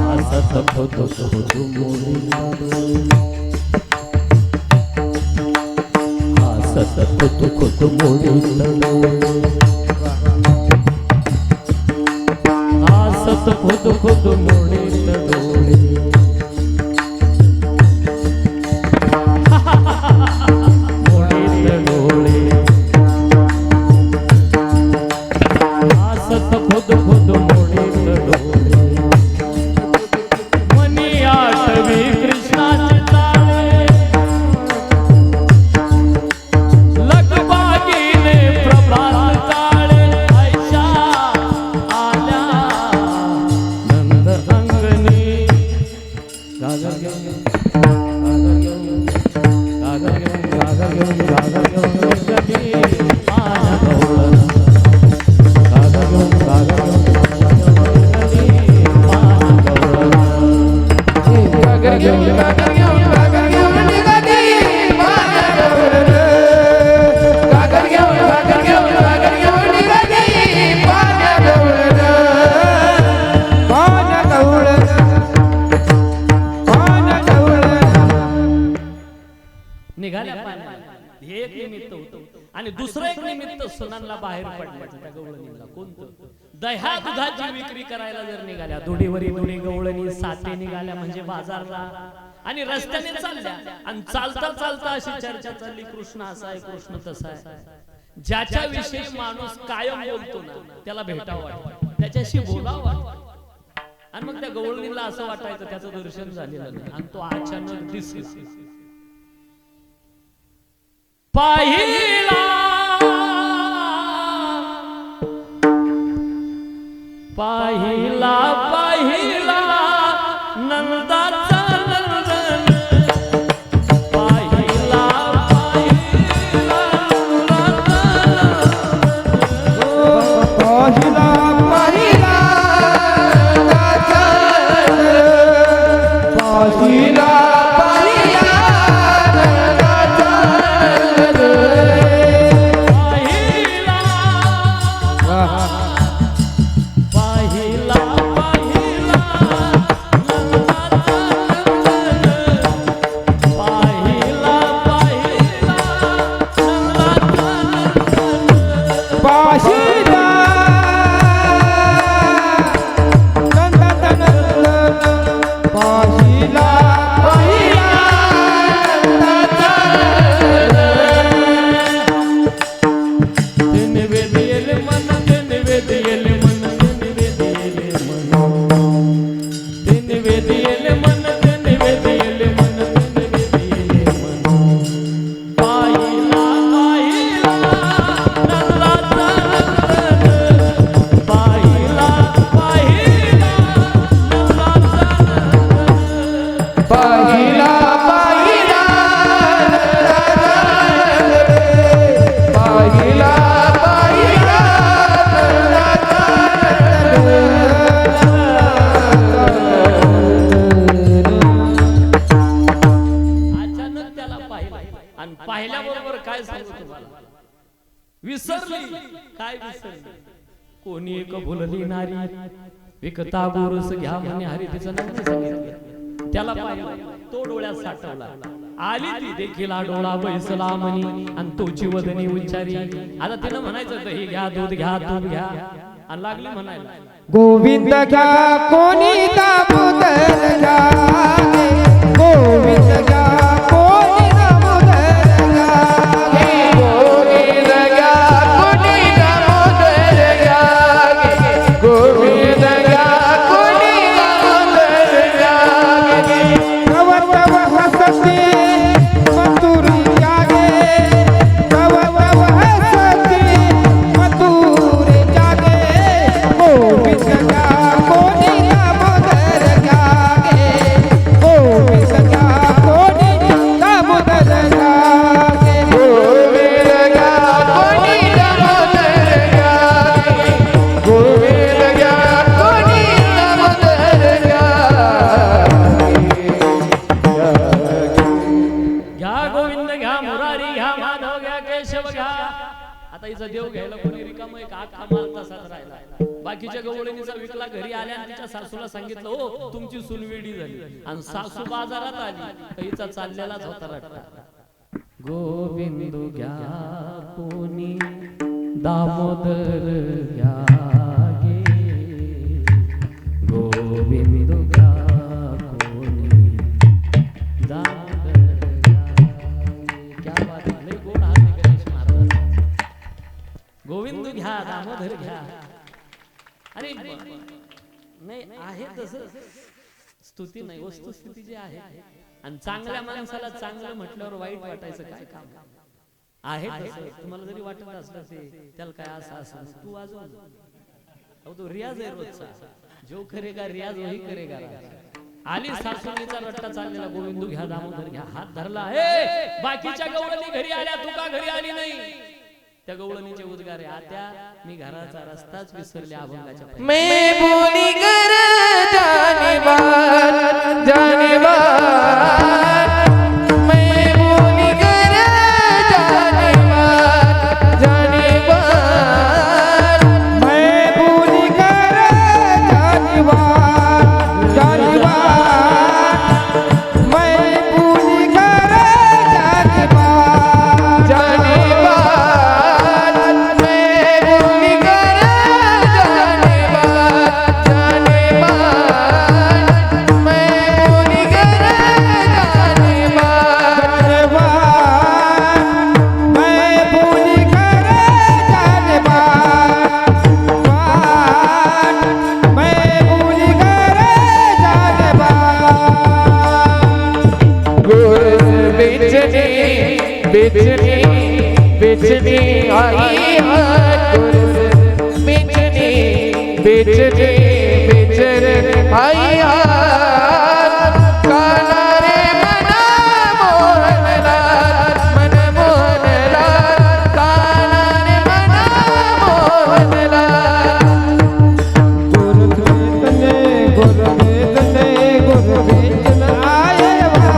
हसत खुद खुद मोडीत डोळे, हसत खुद खुद मोडीत डोळे, हसत खुद खुद मोडीत डोळे. मोडीत डोळे, हसत खुद खुद मोडीत डोळे. मनी आठवी कृष्णाचे ताळे, लगबागीने प्रभात काळे. ऐशा आल्या नंद अंगणी, घागर घेऊन निघाली माझ्या गवळण घागर घेऊन निघाल्या पाण्यात हे एक निमित्त होतं आणि दुसरं एक निमित्त सुनांना बाहेर पडल्याचं त्या गवळणीला कोणतं दह्या दुधाची विक्री करायला जर निघाल्या दुडीवरी दुडी गवळणी साते निघाल्या म्हणजे बाजारला आणि रस्त्याने चालल्या आणि चालता चालता अशी चर्चा चालली कृष्ण असा आहे कृष्ण तसा आहे ज्याच्या विषयी माणूस कायम बोलतो ना त्याला भेटावं वाटतं त्याच्याशी बोलावं वाटतं आणि मग त्या गवळणीला असं वाटायचं त्याचं दर्शन झालेलं नाही आणि तो अचानक दिसला पाहिला पाहिला पाहिला नंदाचा नंदन पाहिला पाहिला पाहिला पाहिला पाहिला विसरली काय विसरली कोणी एक भुलली नारी विकता गोरस घ्या म्हणे हरी तिचं नाव नाही सांगितलं त्याला पाहिलं तो डोळ्यात साठवला आली ती देखील डोळा बैसला म्हणी आणि तोची वदनी उच्चारी आता तिला म्हणायचं दही घ्या दूध घ्या तूप घ्या आणि लागली म्हणायला गोविंद घ्या कोणी दामोदर घ्या गोविंद घ्या कोणी दामोदर घ्या गोविंद घ्या कोणी दामोदर घ्या गोविंद घ्या कोणी दामोदर घ्या तव तव हसते मथुरी जागे तव तव हसते मथुरी जागे गोविंद घ्या कोणी दामोदर घ्या गोविंद घ्या कोणी दामोदर घ्या गोविंद घ्या कोणी दामोदर घ्या गोविंद घ्या कोणी दामोदर घ्या गोविंद घ्या मुरारी घ्या माधव घ्या केशव घ्या आता हिचा देव घ्यायला कोणी रिकाम एक आखा माल तसाच राहिला बाकीच्या गवळणीचा विकला घरी आल्या आणि तिच्या सासूला सांगितलं हो तुमची सुनवेडी झाली आणि सासू बाजारात आली हिचा चाललेलाच होता रट्टा गोविंद घ्या कोणी दामोदर घ्या गे गोविंद घ्या कोणी दामोदर घ्या क्या बात आहे लय गोड हात आहे गणेश महाराज गोविंद घ्या दामोदर घ्या अरे नाही आहे तसं स्तुती नाही वस्तुस्थिती जी आहे आणि चांगल्या माणसाला चांगलं म्हटल्यावर वाईट वाटायचं काय काम आहे तसं तुम्हाला जरी वाटत असलं ते त्याला काय असं असं तू वाजव अहो तो रियाज आहे रोजचा जो करेगा रियाज वही करेगा आली सासूनीचा रट्टा चाललेला, गोविंदू घ्या, दामोदर घ्या, हात धरला. हे बाकीच्या गवळणी घरी आल्या, तू का घरी आली नाही? त्या गवळणीचे उद्गार, आत्या मी घराचा रस्ताच विसरले अभंगाच्या पायी. मैं बोली कर जाने बार जाने बार, मैं बोली कर जाने बार जाने बार, मैं बोली कर जाने बार जाने बार, मैं बोली कर जाने बार जाने बार, मैं बोली कर जाने बार जाने बार, मैं बोली कर जाने बार जाने बार, मैं बोली कर जाने बार बार, मैं बोली कर जाने बार. गुरस बेचने बेचने आई हाथ, गुरस बेचने बेचने आई हाथ. काना रे मना मोहनलाल, मन मोहनलाल, काना रे मना मोहनलाल. गुरु बेचना आए वाह,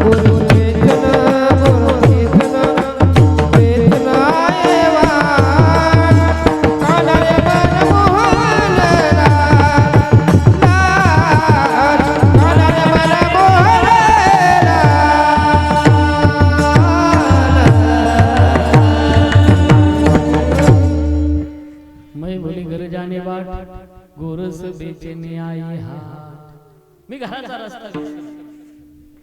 गुरु बेचना बेचना आए वाह. काना रे मन मोहनलाल, काना रे मन मोहनलाल. मैं बोली घर जाने बाट, गोरस बेचने आई हात. मी घराचा रस्ता विसरलो.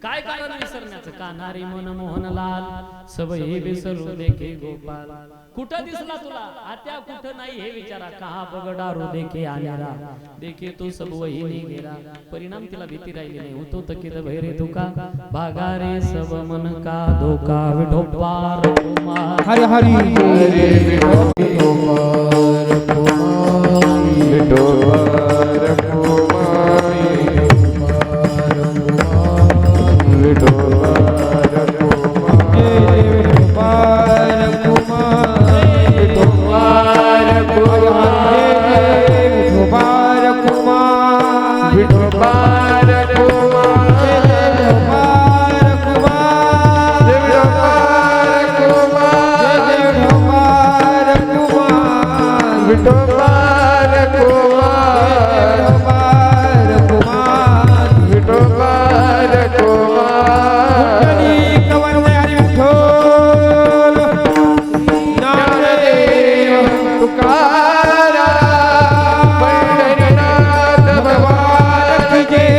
काय कारण विसरण्याचं? कानारी मन मोहनलाल, सब हे विसरू देखे गोपाल. कुठं दिसला तुला? आत्या कुठं नाही हे विचारा. कहा पगडारू देखे आनेरा, देखे तो सब वही नहीं गेला. परिणाम तिला भीती राहिली नाही. होतो तकित भैरे तुका, भागा रे सब मन का धोका. विठोपार कुमार हरि हरि हरे विठोबार कुमार, विठोबार कुमार, विठोबार कुमार, विठोबार कुमार, विठोबार कुमार, विठोबार कुमार, विठोबार कुमार, विठोबार कुमार, विठोबार कुमार, विठोबार कुमार, विठोबार कुमार. कवर हरी विठ्ठल नामदेव तुकारा, पंढरीनाथ भगवान की जय.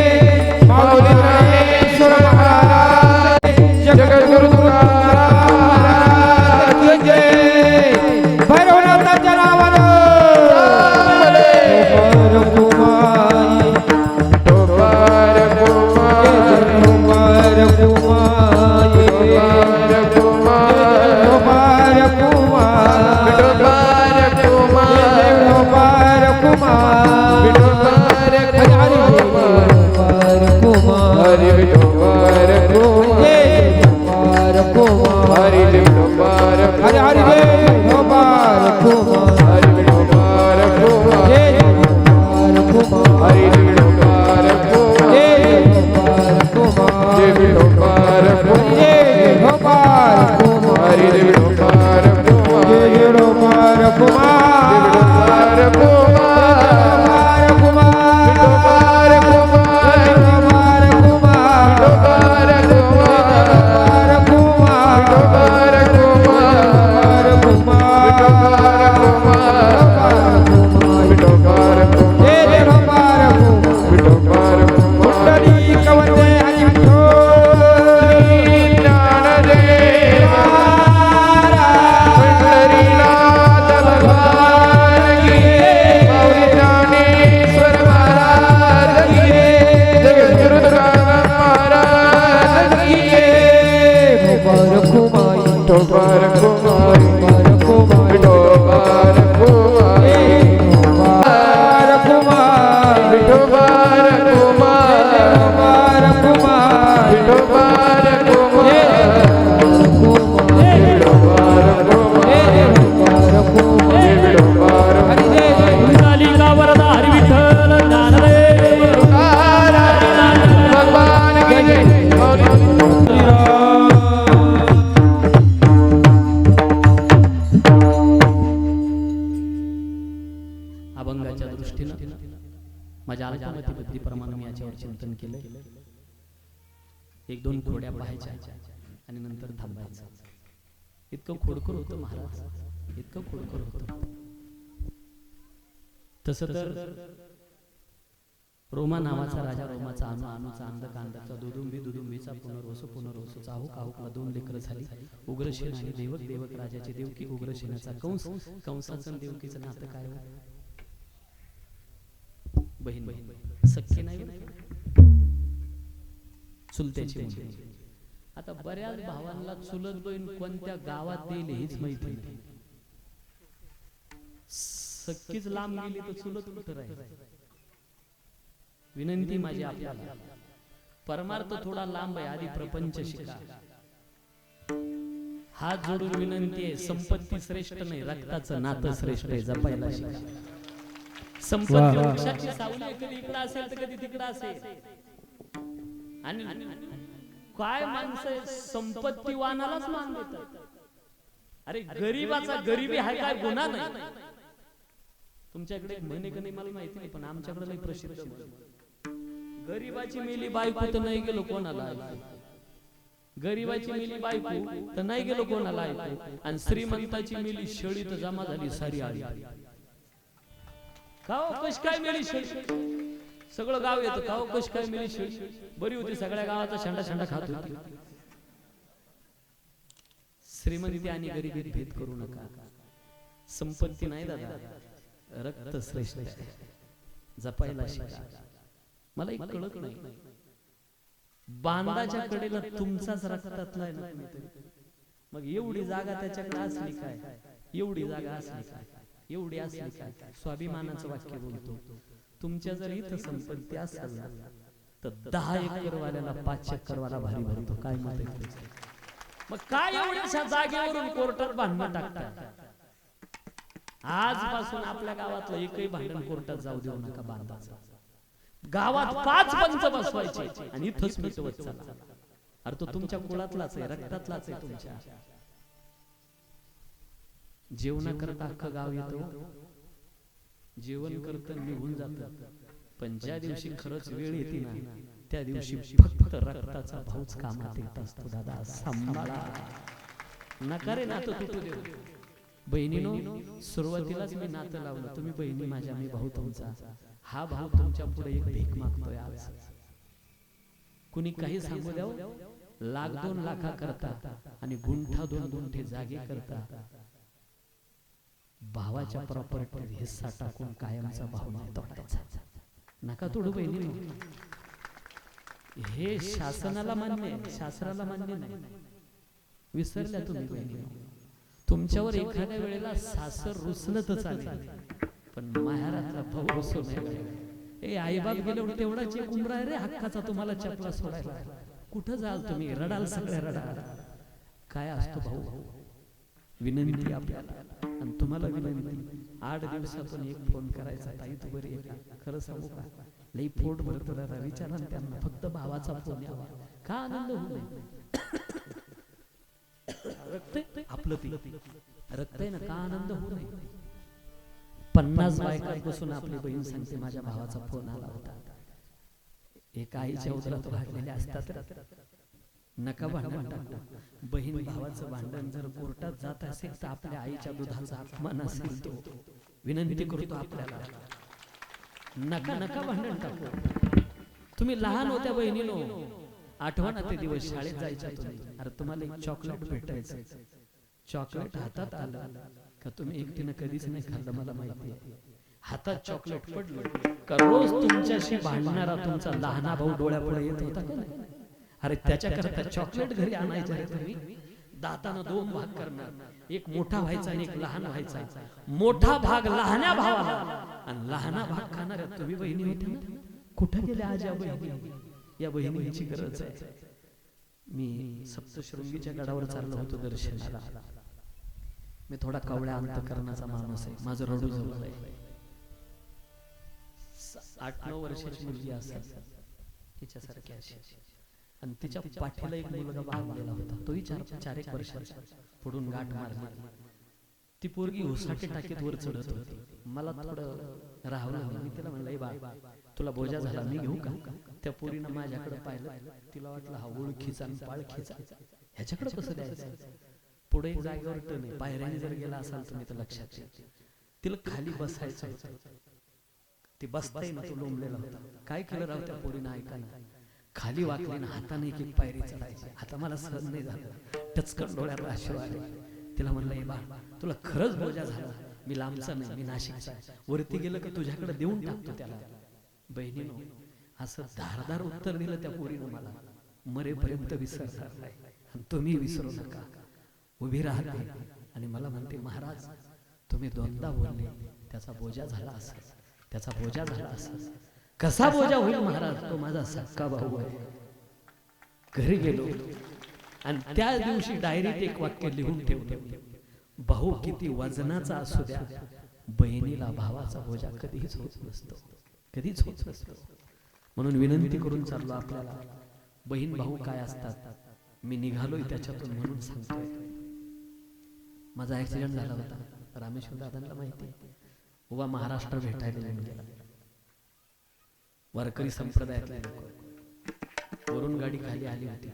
माऊली ज्ञानेश्वर महाराज, जगद्गुरु तुकाराम महाराज की जय. भैरवनाथाच्या नावानं विठोबार कुमार, विठोबार कुमार, विठोबार कुमार, विठोबार कुमार, विठोबार कुमार, विठोबार कुमार, विठोबार कुमार, हरि विठोबार कुमार, विठोबार कुमार, हरि विठोबार, हरि हरि विठोबार कुमार, हरि विठोबार कुमार, जय विठोबार कुमार, हरि विठोबार कुमार, जय विठोबार कुमार, जय विठोबार कुमार, जय विठोबार कुमार, हरि विठोबार कुमार, जय विठोबार कुमार, विठोबार कुमार, विठोबार कुमार, विठोबार कुमार, विठोबार कुमार, विठोबार कुमार, विठोबार कुमार, विठोबार कुमार, विठोबार कुमार, जय विठोबार कुमार, विठोबार कुमार. कुंडली कवचे हरी विठ्ठल ज्ञानदेव महाराज, पंढरीनाथ भगवान की जय. माऊली ज्ञानेश्वर महाराज की जय. जगद्गुरु तुकाराम महाराज की जय. विठोबार कुमार, विठोबार कुमार, विठोबार कुमार, विठोबार कुमार, विठोबार कुमार, विठोबार कुमार, माझ्या अल्पमती बुद्धीप्रमाणे मी याच्यावर चिंतन केलं. एक दोन खोड्या पाहायच्या आणि नंतर थांबायचं. इतकं खोडकर होतं महाराज, इतकं खोडकर होतं. तसं तर रोमा नावाचा राजा, रोमाचा अनुचा अंधकांदाचा दुदुंबीचा पुनर्वसू चाहूकाहूकला 2 लेकरं झाली. उग्रसेन आणि देवक राजाची देवकी, उग्रसेनाचा कंसाचं देवकीचं नातं काय हो? बहीण सख्खी नाही, चुलत्याची मुलगी. आता बऱ्याच भावांना चुलत बहीण कोणत्या गावात देईल हेच माहिती नाही. सख्खीच लांब गेली तर चुलत कुठं राहील? विनंती माझी आपल्याला, परमार्थ थोडा लांब आहे, आधी प्रपंच शिका. हात जोडून विनंती आहे, संपत्ती श्रेष्ठ नाही, रक्ताचं नातं श्रेष्ठ आहे, जपायला शिका. संपत्ती वृक्षाची सावली कधी इकडे असेल तर कधी तिकडे असेल. आणि काय माणसं संपत्तीवानालाच मान देतात. अरे गरीबाचा गरीबी हा काय गुन्हा नाही. तुमच्याकडे म्हणे का नाही मला माहिती नाही, पण आमच्याकडे लई प्रसिद्ध गरीबाची मेली बायको तर नाही गेलो कोणाला ऐकू. गरीबाची मेली बायको तर नाही गेलो कोणाला ऐकू. आणि श्रीमंताची मेली शेळी तर जमा झाली सारी आली. का कश काय मेली शेळी? सगळं गाव येतं का कश काय मेली शेळी? बरी होती, सगळ्या गावाचा शेंडा खात होती. श्रीमंती आणि गरिबीत भेद करू नका. संपत्ती नाही दादा, रक्त श्रेष्ठ आहे, जपायला शिका. मला एक कळत नाही, बांधाच्या कडेला तुमचाच रक्तातला आहे ना, मग एवढी जागा त्याच्याकडे असली काय? एवढी जागा असली काय? एवढी असली काय? स्वाभिमानाचं वाक्य बोलतो. तुमच्या जर इथं संपत्ती असेल ना तर 10 एकर वाल्याला 5 एकर वाला भारी भरतो. काय मत आहे? मग काय एवढ्याशा जागेवरून कोर्टात भांडणं टाकतात? आजपासून आपल्या गावातलं एकही भांडण कोर्टात जाऊ देऊ नका. बांधाचं गावात 5 पंच बसवायचे आणि इथंच मिटवत चला. अरे तो तुमच्या कुळातलाच आहे, रक्तातलाच आहे तुमच्या. जेवण करता अख्खं गाव येतो, जेवण करता निघून जात, पण ज्या दिवशी खरंच वेळ येते ना त्या दिवशी फक्त रक्ताचा भाऊच कामात येत असतो. दादा सांभाळा, नका रे नातं तुटू देऊ. बहिणीनो, सुरुवातीलाच मी नातं लावलं, तुम्ही बहिणी माझ्या, मी भाऊ तुमचा. हा भाऊ तुमच्या पुढे एक भीक मागतोय आज. कुणी काही सांगू द्याव, 1,00,000-2 लाखा करता आणि गुंठा 2 गुंठे जागे करता. भावाच्या प्रॉपर्टीत हिस्सा टाकून कायमचा भाव नाही तोडायचा. नका तोडू बहिणी. हे शासनाला मान्य आहे, शास्त्राला मान्य नाही. विसरल्या तुम्ही बहिणी. तुमच्यावर एखाद्या वेळेला सासर रुसलं तर चालेल, पण माहेरातला भाऊ रुसू नये. ए आईबाप गेल्यावर तेवढाच एक उमरा आहे रे हक्काचा तुम्हाला चपला सोडायला. कुठं जाल तुम्ही? रडाल, सगळे रडाल. काय असतो भाऊ? विनंती आपल्याला आणि तुम्हाला विनंती, 8 दिवसातून एक फोन करायचा. ताई तू बरी आहे का? खरं सांगू का, लई पोट भरतो दादा, विचारा त्यांना. फक्त भावाचा फोन यावा. का आनंद होऊ नये? रक्त आपलं ती रक्त आहे ना, का आनंद होऊ नये? 50 बायका बसून आपली बहीण सांगते माझ्या भावाचा फोन आला होता. एका आईच्या उदरात भागलेल्या असतात. नका भांडण टाकू. बहीण भावाचं भांडण जर कोर्टात जात असेल तर आपल्या आईच्या दुधाचा अपमान असेल. तो विनंती करतो आपल्याला, नका नका भांडण टाकू. तुम्ही लहान होत्या बहिणीनो, आठवण ते दिवस शाळेत जायच्या तुम्ही. अरे तुम्हाला एक चॉकलेट भेटायचं, चॉकलेट हातात आलं का तुम्ही एकटीनं कधीच नाही खाल्लं मला माहिती आहे. हातात चॉकलेट पडलं का रोज तुमच्याशी भांडणारा तुमचा लहाना भाऊ डोळ्यापुढे येत होता का नाही? अरे त्याच्याकरता चॉकलेट घरी आणायचं रे तुम्ही. दातानं 2 भाग करणार, एक मोठा व्हायचा आणि एक लहान व्हायचा. मोठा भाग लहान्या भावाला आणि लहाना भाग खाणाऱ्या तुम्ही बहिणी होती ना. कुठे गेल्या आज या बहिणी? या बहिणीची गरज आहे. मी सप्तशृंगीच्या गडावर चाललो होतो दर्शनाला. मी थोडा कवळ्या अंतकरणाचा माणूस आहे, माझं रडू जवळ आहे. 8-9 वर्षाची मुलगी असेल तिच्यासारखी अशी, आणि तिच्या पाठीला एक मुलगा बांधलेला होता. तोही 4-1 वर्षाचा. पुढून गाठ मारली. ती पोरगी उसाटे टाकीत वर चढत होती. मला थोडं राहवलं. मी तिला म्हणलं, बाळ तुला बोजा झाला मी घेऊ का? त्या पोरीनं माझ्याकडे पाहिलं, तिला वाटलं हा ओळखीचा आणि पाळखीचा, ह्याच्याकडे कसं द्यायचं. पुढे जागेवर टन आहे, पायऱ्याने जर गेला असाल तुम्ही तर लक्षात घ्या. तिला खाली बसायचं होतं, ती बसताय ना तो लोंबलेला होता. काय केलं राव त्या पोरीनं ऐका ना, खाली वाकली ना हाताने एक एक पायरी चढायची. आता मला सहन नाही झालं, टचकन डोळ्यात अश्रू आले. तिला म्हणलं, ए बा तुला खरंच बोजा झाला, मी लांबचा नाही, मी नाशिकचा, वरती गेलं का तुझ्याकडे देऊन टाकतो त्याला. बहिणीनो असं धारदार उत्तर दिलं त्या पोरीनं मला. मरेपर्यंत विसरणार नाही आणि तुम्ही विसरू नका. उभी राहते आणि मला म्हणते, महाराज तुम्ही दोनदा बोलले, त्याचा बोजा झाला असं, त्याचा बोजा झाला असं. कसा बोजा होईल महाराज, तो माझा सक्का भाऊ आहे. घरी गेलो आणि त्या दिवशी डायरीत एक वाक्य लिहून ठेवलं, भाऊ किती वजनाचा असू द्या, बहिणीला भावाचा बोजा कधीच होत नसतो, कधीच होत नसतो. म्हणून विनंती करून चाललो आपल्याला, बहीण भाऊ काय असतात मी निघालोय त्याच्यातून म्हणून सांगतोय. माझा ऍक्सिडेंट झाला होता, रामेश्वर दादांना माहिती, उभा महाराष्ट्र भेटायला येऊन गेला. वारकरी संप्रदायातले लोक, वरून गाडी खाली आली होती,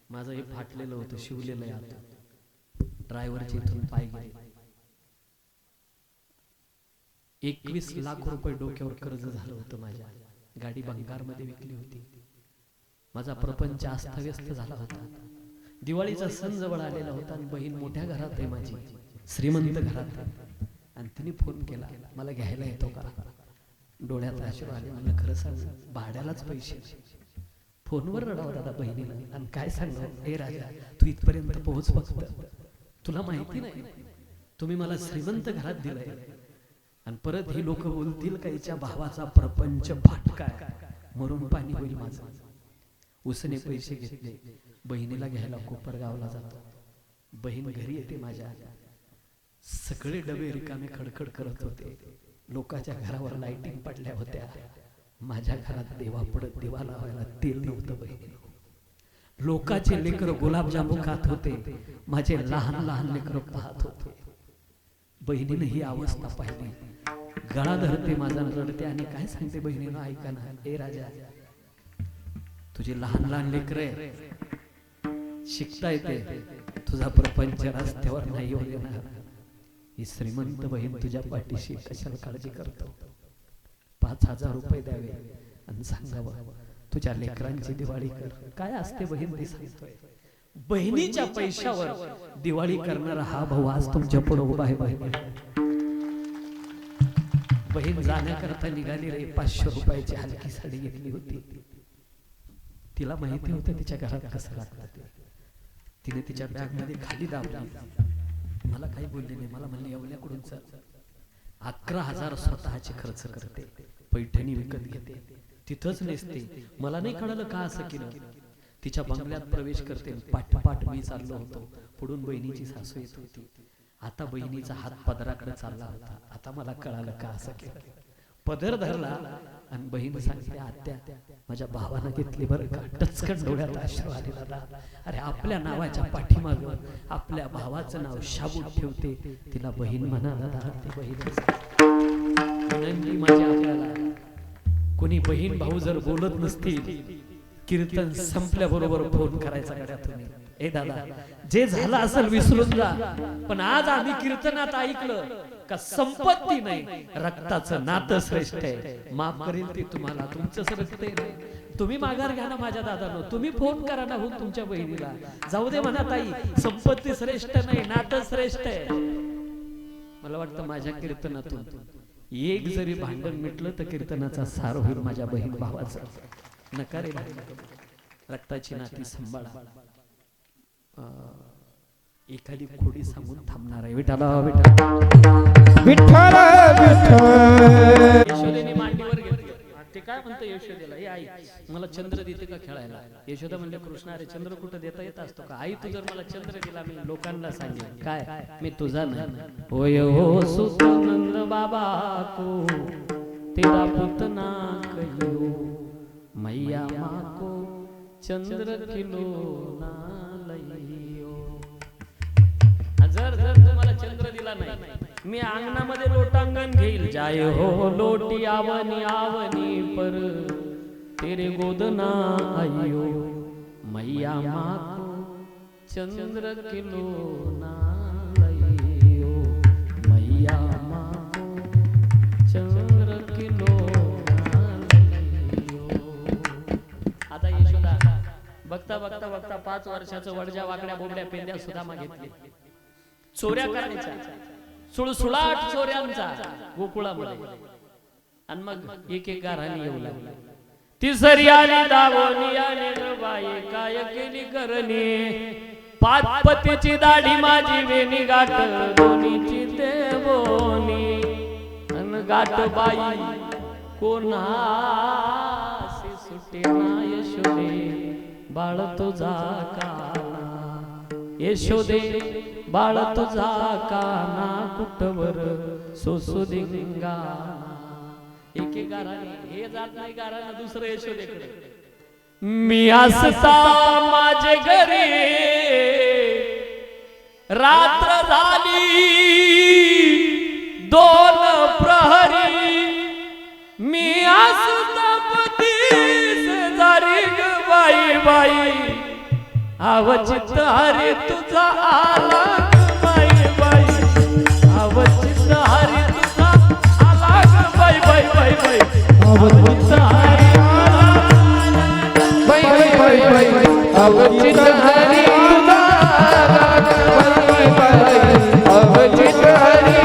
माझं हे फाटलेलं होतं, शिवलेलं आहे आता. ड्रायव्हरचे इथून पाय गेले. 21 लाख रुपये डोक्यावर कर्ज झालं होतं माझ्या. गाडी बंगारमध्ये विकली होती. माझा प्रपंच अस्तव्यस्त झाला होता. दिवाळीचा सण जवळ आलेला होता आणि बहीण मोठ्या घरात आहे माझी, श्रीमंत घरात आहे. आणि तिने फोन केला, मला घ्यायला येतो का? डोळ्यात अश्रू आले. म्हणलं खरं सांग, भाड्यालाच पैसे. फोनवर रडावं दादा बहिणीला. आणि काय सांगावं, हे राजा तू इथपर्यंत पोहोच फक्त, तुला माहिती नाही तुम्ही मला श्रीमंत घरात दिलंय आणि परत ही लोक बोलतील का हिच्या भावाचा प्रपंच फाटकाय, मरून पाणी होईल माझं. उसने पैसे घेतले, बहिणीला घ्यायला कोपरगावला जातो. बहीण घरी येते माझ्या. सगळे डबे रिकामे खडखड करत होते. लोकांच्या घरावर लाइटिंग पडल्या होत्या. माझ्या घरात देवा पडत दिवा लावायला तेल नव्हतं बहिणी. लोकांचे लेकर गुलाबजामू खात होते, माझे लहान लहान लेकर पाहत होते. बहिणीने ही अवस्था पाहिली, गळा धरते माझा, रडते आणि काय सांगते बहिणीनं, ऐका ना, ए राजा तुझे लहान लहान लेकर शिकता येते, तुझा प्रपंच रस्त्यावर नाही येऊ देणार. ही श्रीमंत बहीण तुझ्या पाठीशी कशाला काळजी करतो. 5,000 रुपये द्यावे आणि सांगावं तुझ्या लेकरांची दिवाळी कर. काय असते बहीण ते सांगतोय. बहिणीच्या पैशावर दिवाळी करणारा हा भाऊ आज तुमच्या पुढे उभा आहे. बहीण जाण्याकरता निघाली रे, 500 रुपयाची हलकी साडी घेतली होती. तिला माहिती होतं तिच्या घरात कसं लागतं. तिने तिच्या बॅग मध्ये खाली दाबली. मला काही बोलले नाही. मला म्हणले एवढ्याकडून सर 11,000 स्वतःचे खर्च करते, पैठणी विकत घेते, तिथंच नेसते. मला नाही कळलं का असं केलं. तिच्या बंगल्यात प्रवेश करते, पाठपाठ मी चाललो होतो. पुढून बहिणीची सासू येत होती. आता बहिणीचा हात पदराकडे चालला होता. आता मला कळालं का असं केलं. पदर धरला आणि बहीण सांगते, आत्या माझ्या भावानं घेतली बरं का. टचकन डोळ्यात अश्रू आले. दादा अरे आपल्या नावाच्या पाठीमाग आपल्या भावाचं नाव शाबूत ठेवते. तिला बहीण म्हणा दादा, ती बहीण विनंती माझी आपल्याला, कोणी बहीण भाऊ जर बोलत नसतील, कीर्तन संपल्याबरोबर फोन करायचा गड्या तुम्ही. ए दादा जे झालं असेल विसरून जा, पण आज आम्ही कीर्तनात ऐकलं का संपत्ती नाही, रक्ताचं नातं श्रेष्ठ आहे. माफ करेल ते तुम्हाला, तुमचं रक्त आहे. तुम्ही माघार घ्या ना माझ्या दादानो, तुम्ही फोन करा ना होऊन तुमच्या बहिणीला, जाऊ दे म्हणा ताई, संपत्ती श्रेष्ठ नाही, नातं श्रेष्ठ आहे. मला वाटतं माझ्या कीर्तनातून एक जरी भांडण मिटलं तर कीर्तनाचा सार होईल माझ्या बहीण भावाचा. नका रे रक्ताची नाती सांभाळा. एखादी खोडी सांगून थांबणार आहे. विठाला विठ्ठल यशोदेने मांडीवर घेतलं. ते काय म्हणतं यशोदेला, हे आई मला चंद्र देते का खेळायला? यशोदा म्हणले, कृष्णा अरे चंद्र कुठं देता येत असतो का? आई तू जर मला चंद्र दिला मी लोकांना सांगेन काय मी तुझा नाही. होय हो सुत नंद बाबा को तेरा पुतना कहियो, मैया माको चंद्र किलो ना लइयो. जर जर तुम्हाला चंद्र दिला नाही, मी अंगणामध्ये लोटांगण घेईल जाय हो लोटी आवनी आवनी पर तेरे गोदना आयो मैया माको चंद्र किलो ना लइयो मैया माको चंद्र किलो ना लइयो. आता यशोदा बघता बघता बघता 5 वर्षाचं वडजा वाकड्या बोबड्या पेंद्या सुद्धा घेतली. चोऱ्या करायच्या सुळसुळाट चोऱ्यांचा गोकुळामध्ये. आणि मग एक एक घराने येऊ लागला. तिसरी आली दावणी आली ग बाई काय केली करणे. पाचपतीची दाढी माझी वेणी गाठ दोन्हीची ते बोनी. अन गाठ बाई कोणाशी सुटे ना यशोदे बाळ तुझा काना. यशोदे बाळ तुझा काना कुटवर सोसुदिंगा. एके गाराने हे जात नाही गाराने दुसरं यशोदेकडे. मी असता माझे घरी रात्र झाली 2 प्रहरी. मी असता पतीस जारी ग बाई बाई अवचित हरी तुझा आला ग बाई बाई अवचित हरी तुझा आला ग बाई बाई बाई बाई अवचित हरी आला बाई बाई बाई बाई अवचित हरी तुझा बाई बाई अवचित हरी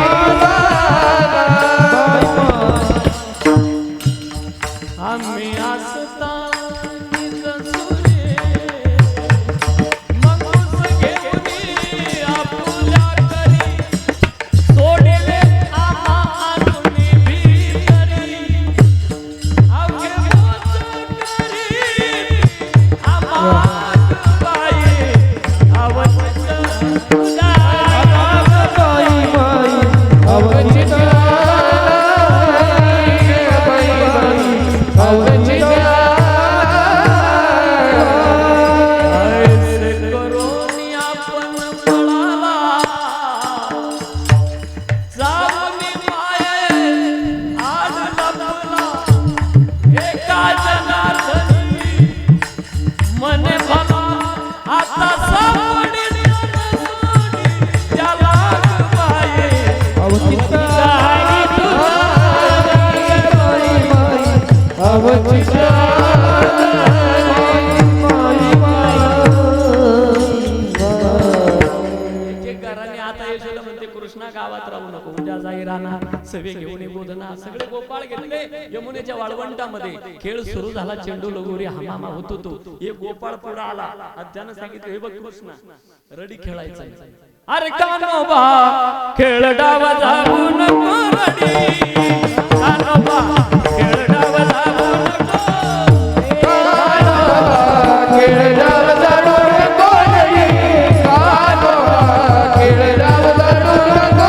आम्ही असता सवे घेऊन बोधना सगळे गोपाळ घेतले. यमुनेच्या वाळवंटामध्ये खेळ सुरू झाला. चेंडू लगोरी हमामा होत होतो. एक गोपाळ पुढे आला. त्यानं सांगितलं हे बघ कृष्णा रडी खेळायचा. अरे कान्होबा खेळ डाव जाऊ नको रडी. कान्होबा खेळ डाव जाऊ नको. खेळ डाव जाऊ नको रडी. कान्होबा खेळ डाव जाऊ नको.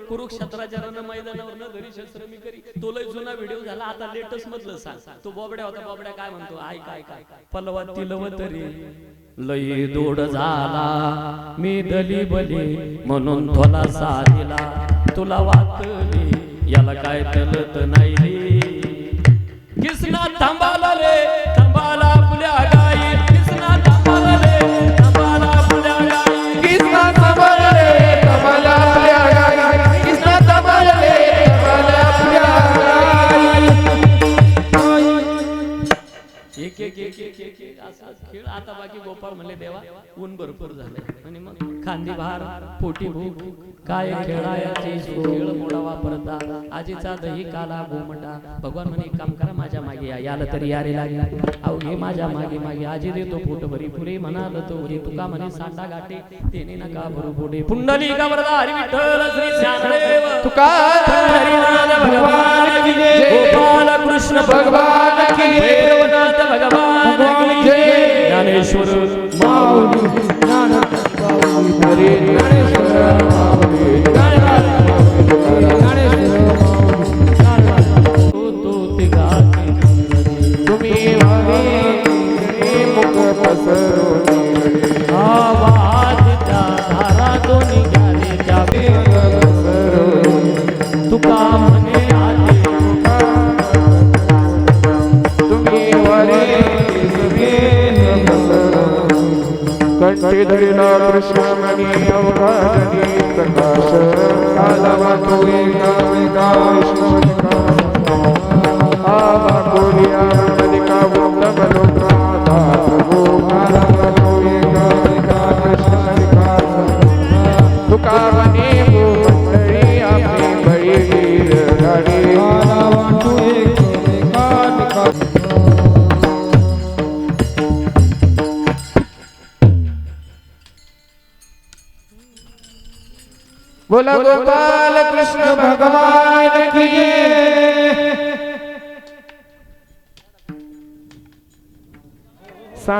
कुरुक्षेत्राच्या रण मैदानावर न धरी शस्त्र मी करी. तो लय जुना व्हिडिओ झाला. आता लेटेस्ट मधलं सांग. तो बोबड्या होता. बोबड्या काय म्हणतो काय काय पलवाती लवतरी लई दोड झाला मी दली बली म्हणून थोला साधीला तुला वाटली याला काय तलत नाही. किसना थांबाला रे थांबाला आपल्या गाई. किसना थांबाला रे थांबाला आपल्या गाई. किसना थांबाला रे थांबाला आपल्या गाई. किसना थांबाला रे थांबाला आपल्या गाई. एक एक एक एक एक एक असा खेळ. आता बाकी गोपाळ म्हणले देवा ऊन भरपूर झाले. आणि मग खांदी भार पोटी भूक काय खेळायचे खेळ मोडा वापरता. आजीचा दही काला गोमटा. भगवान म्हणे एक काम करा माझ्या मागे या. याला तरी यारे लागला. अवघे माझ्या मागे मागे आजी देतो पोट भरी पुरे म्हणाल तो घे. तुका म्हणे सांडा गाठे तेने नका भरू पोटे. पुंडली वरदा हरी विठ्ठल श्री ज्ञानदेव तुका हरिनाथ भगवान की जय. गोपाल कृष्ण भगवान कंठी धरिला कृष्णमणी अवघातनी प्रकाश कालावा तो एका विकास आवा कोरिया मलिका वृंद मलोका प्रभु कालावा तो एका विकास तुकावने मंडळी आपली बळी गाडी कालावा तो एका विकास बोला गोपाल कृष्ण भगवान की सा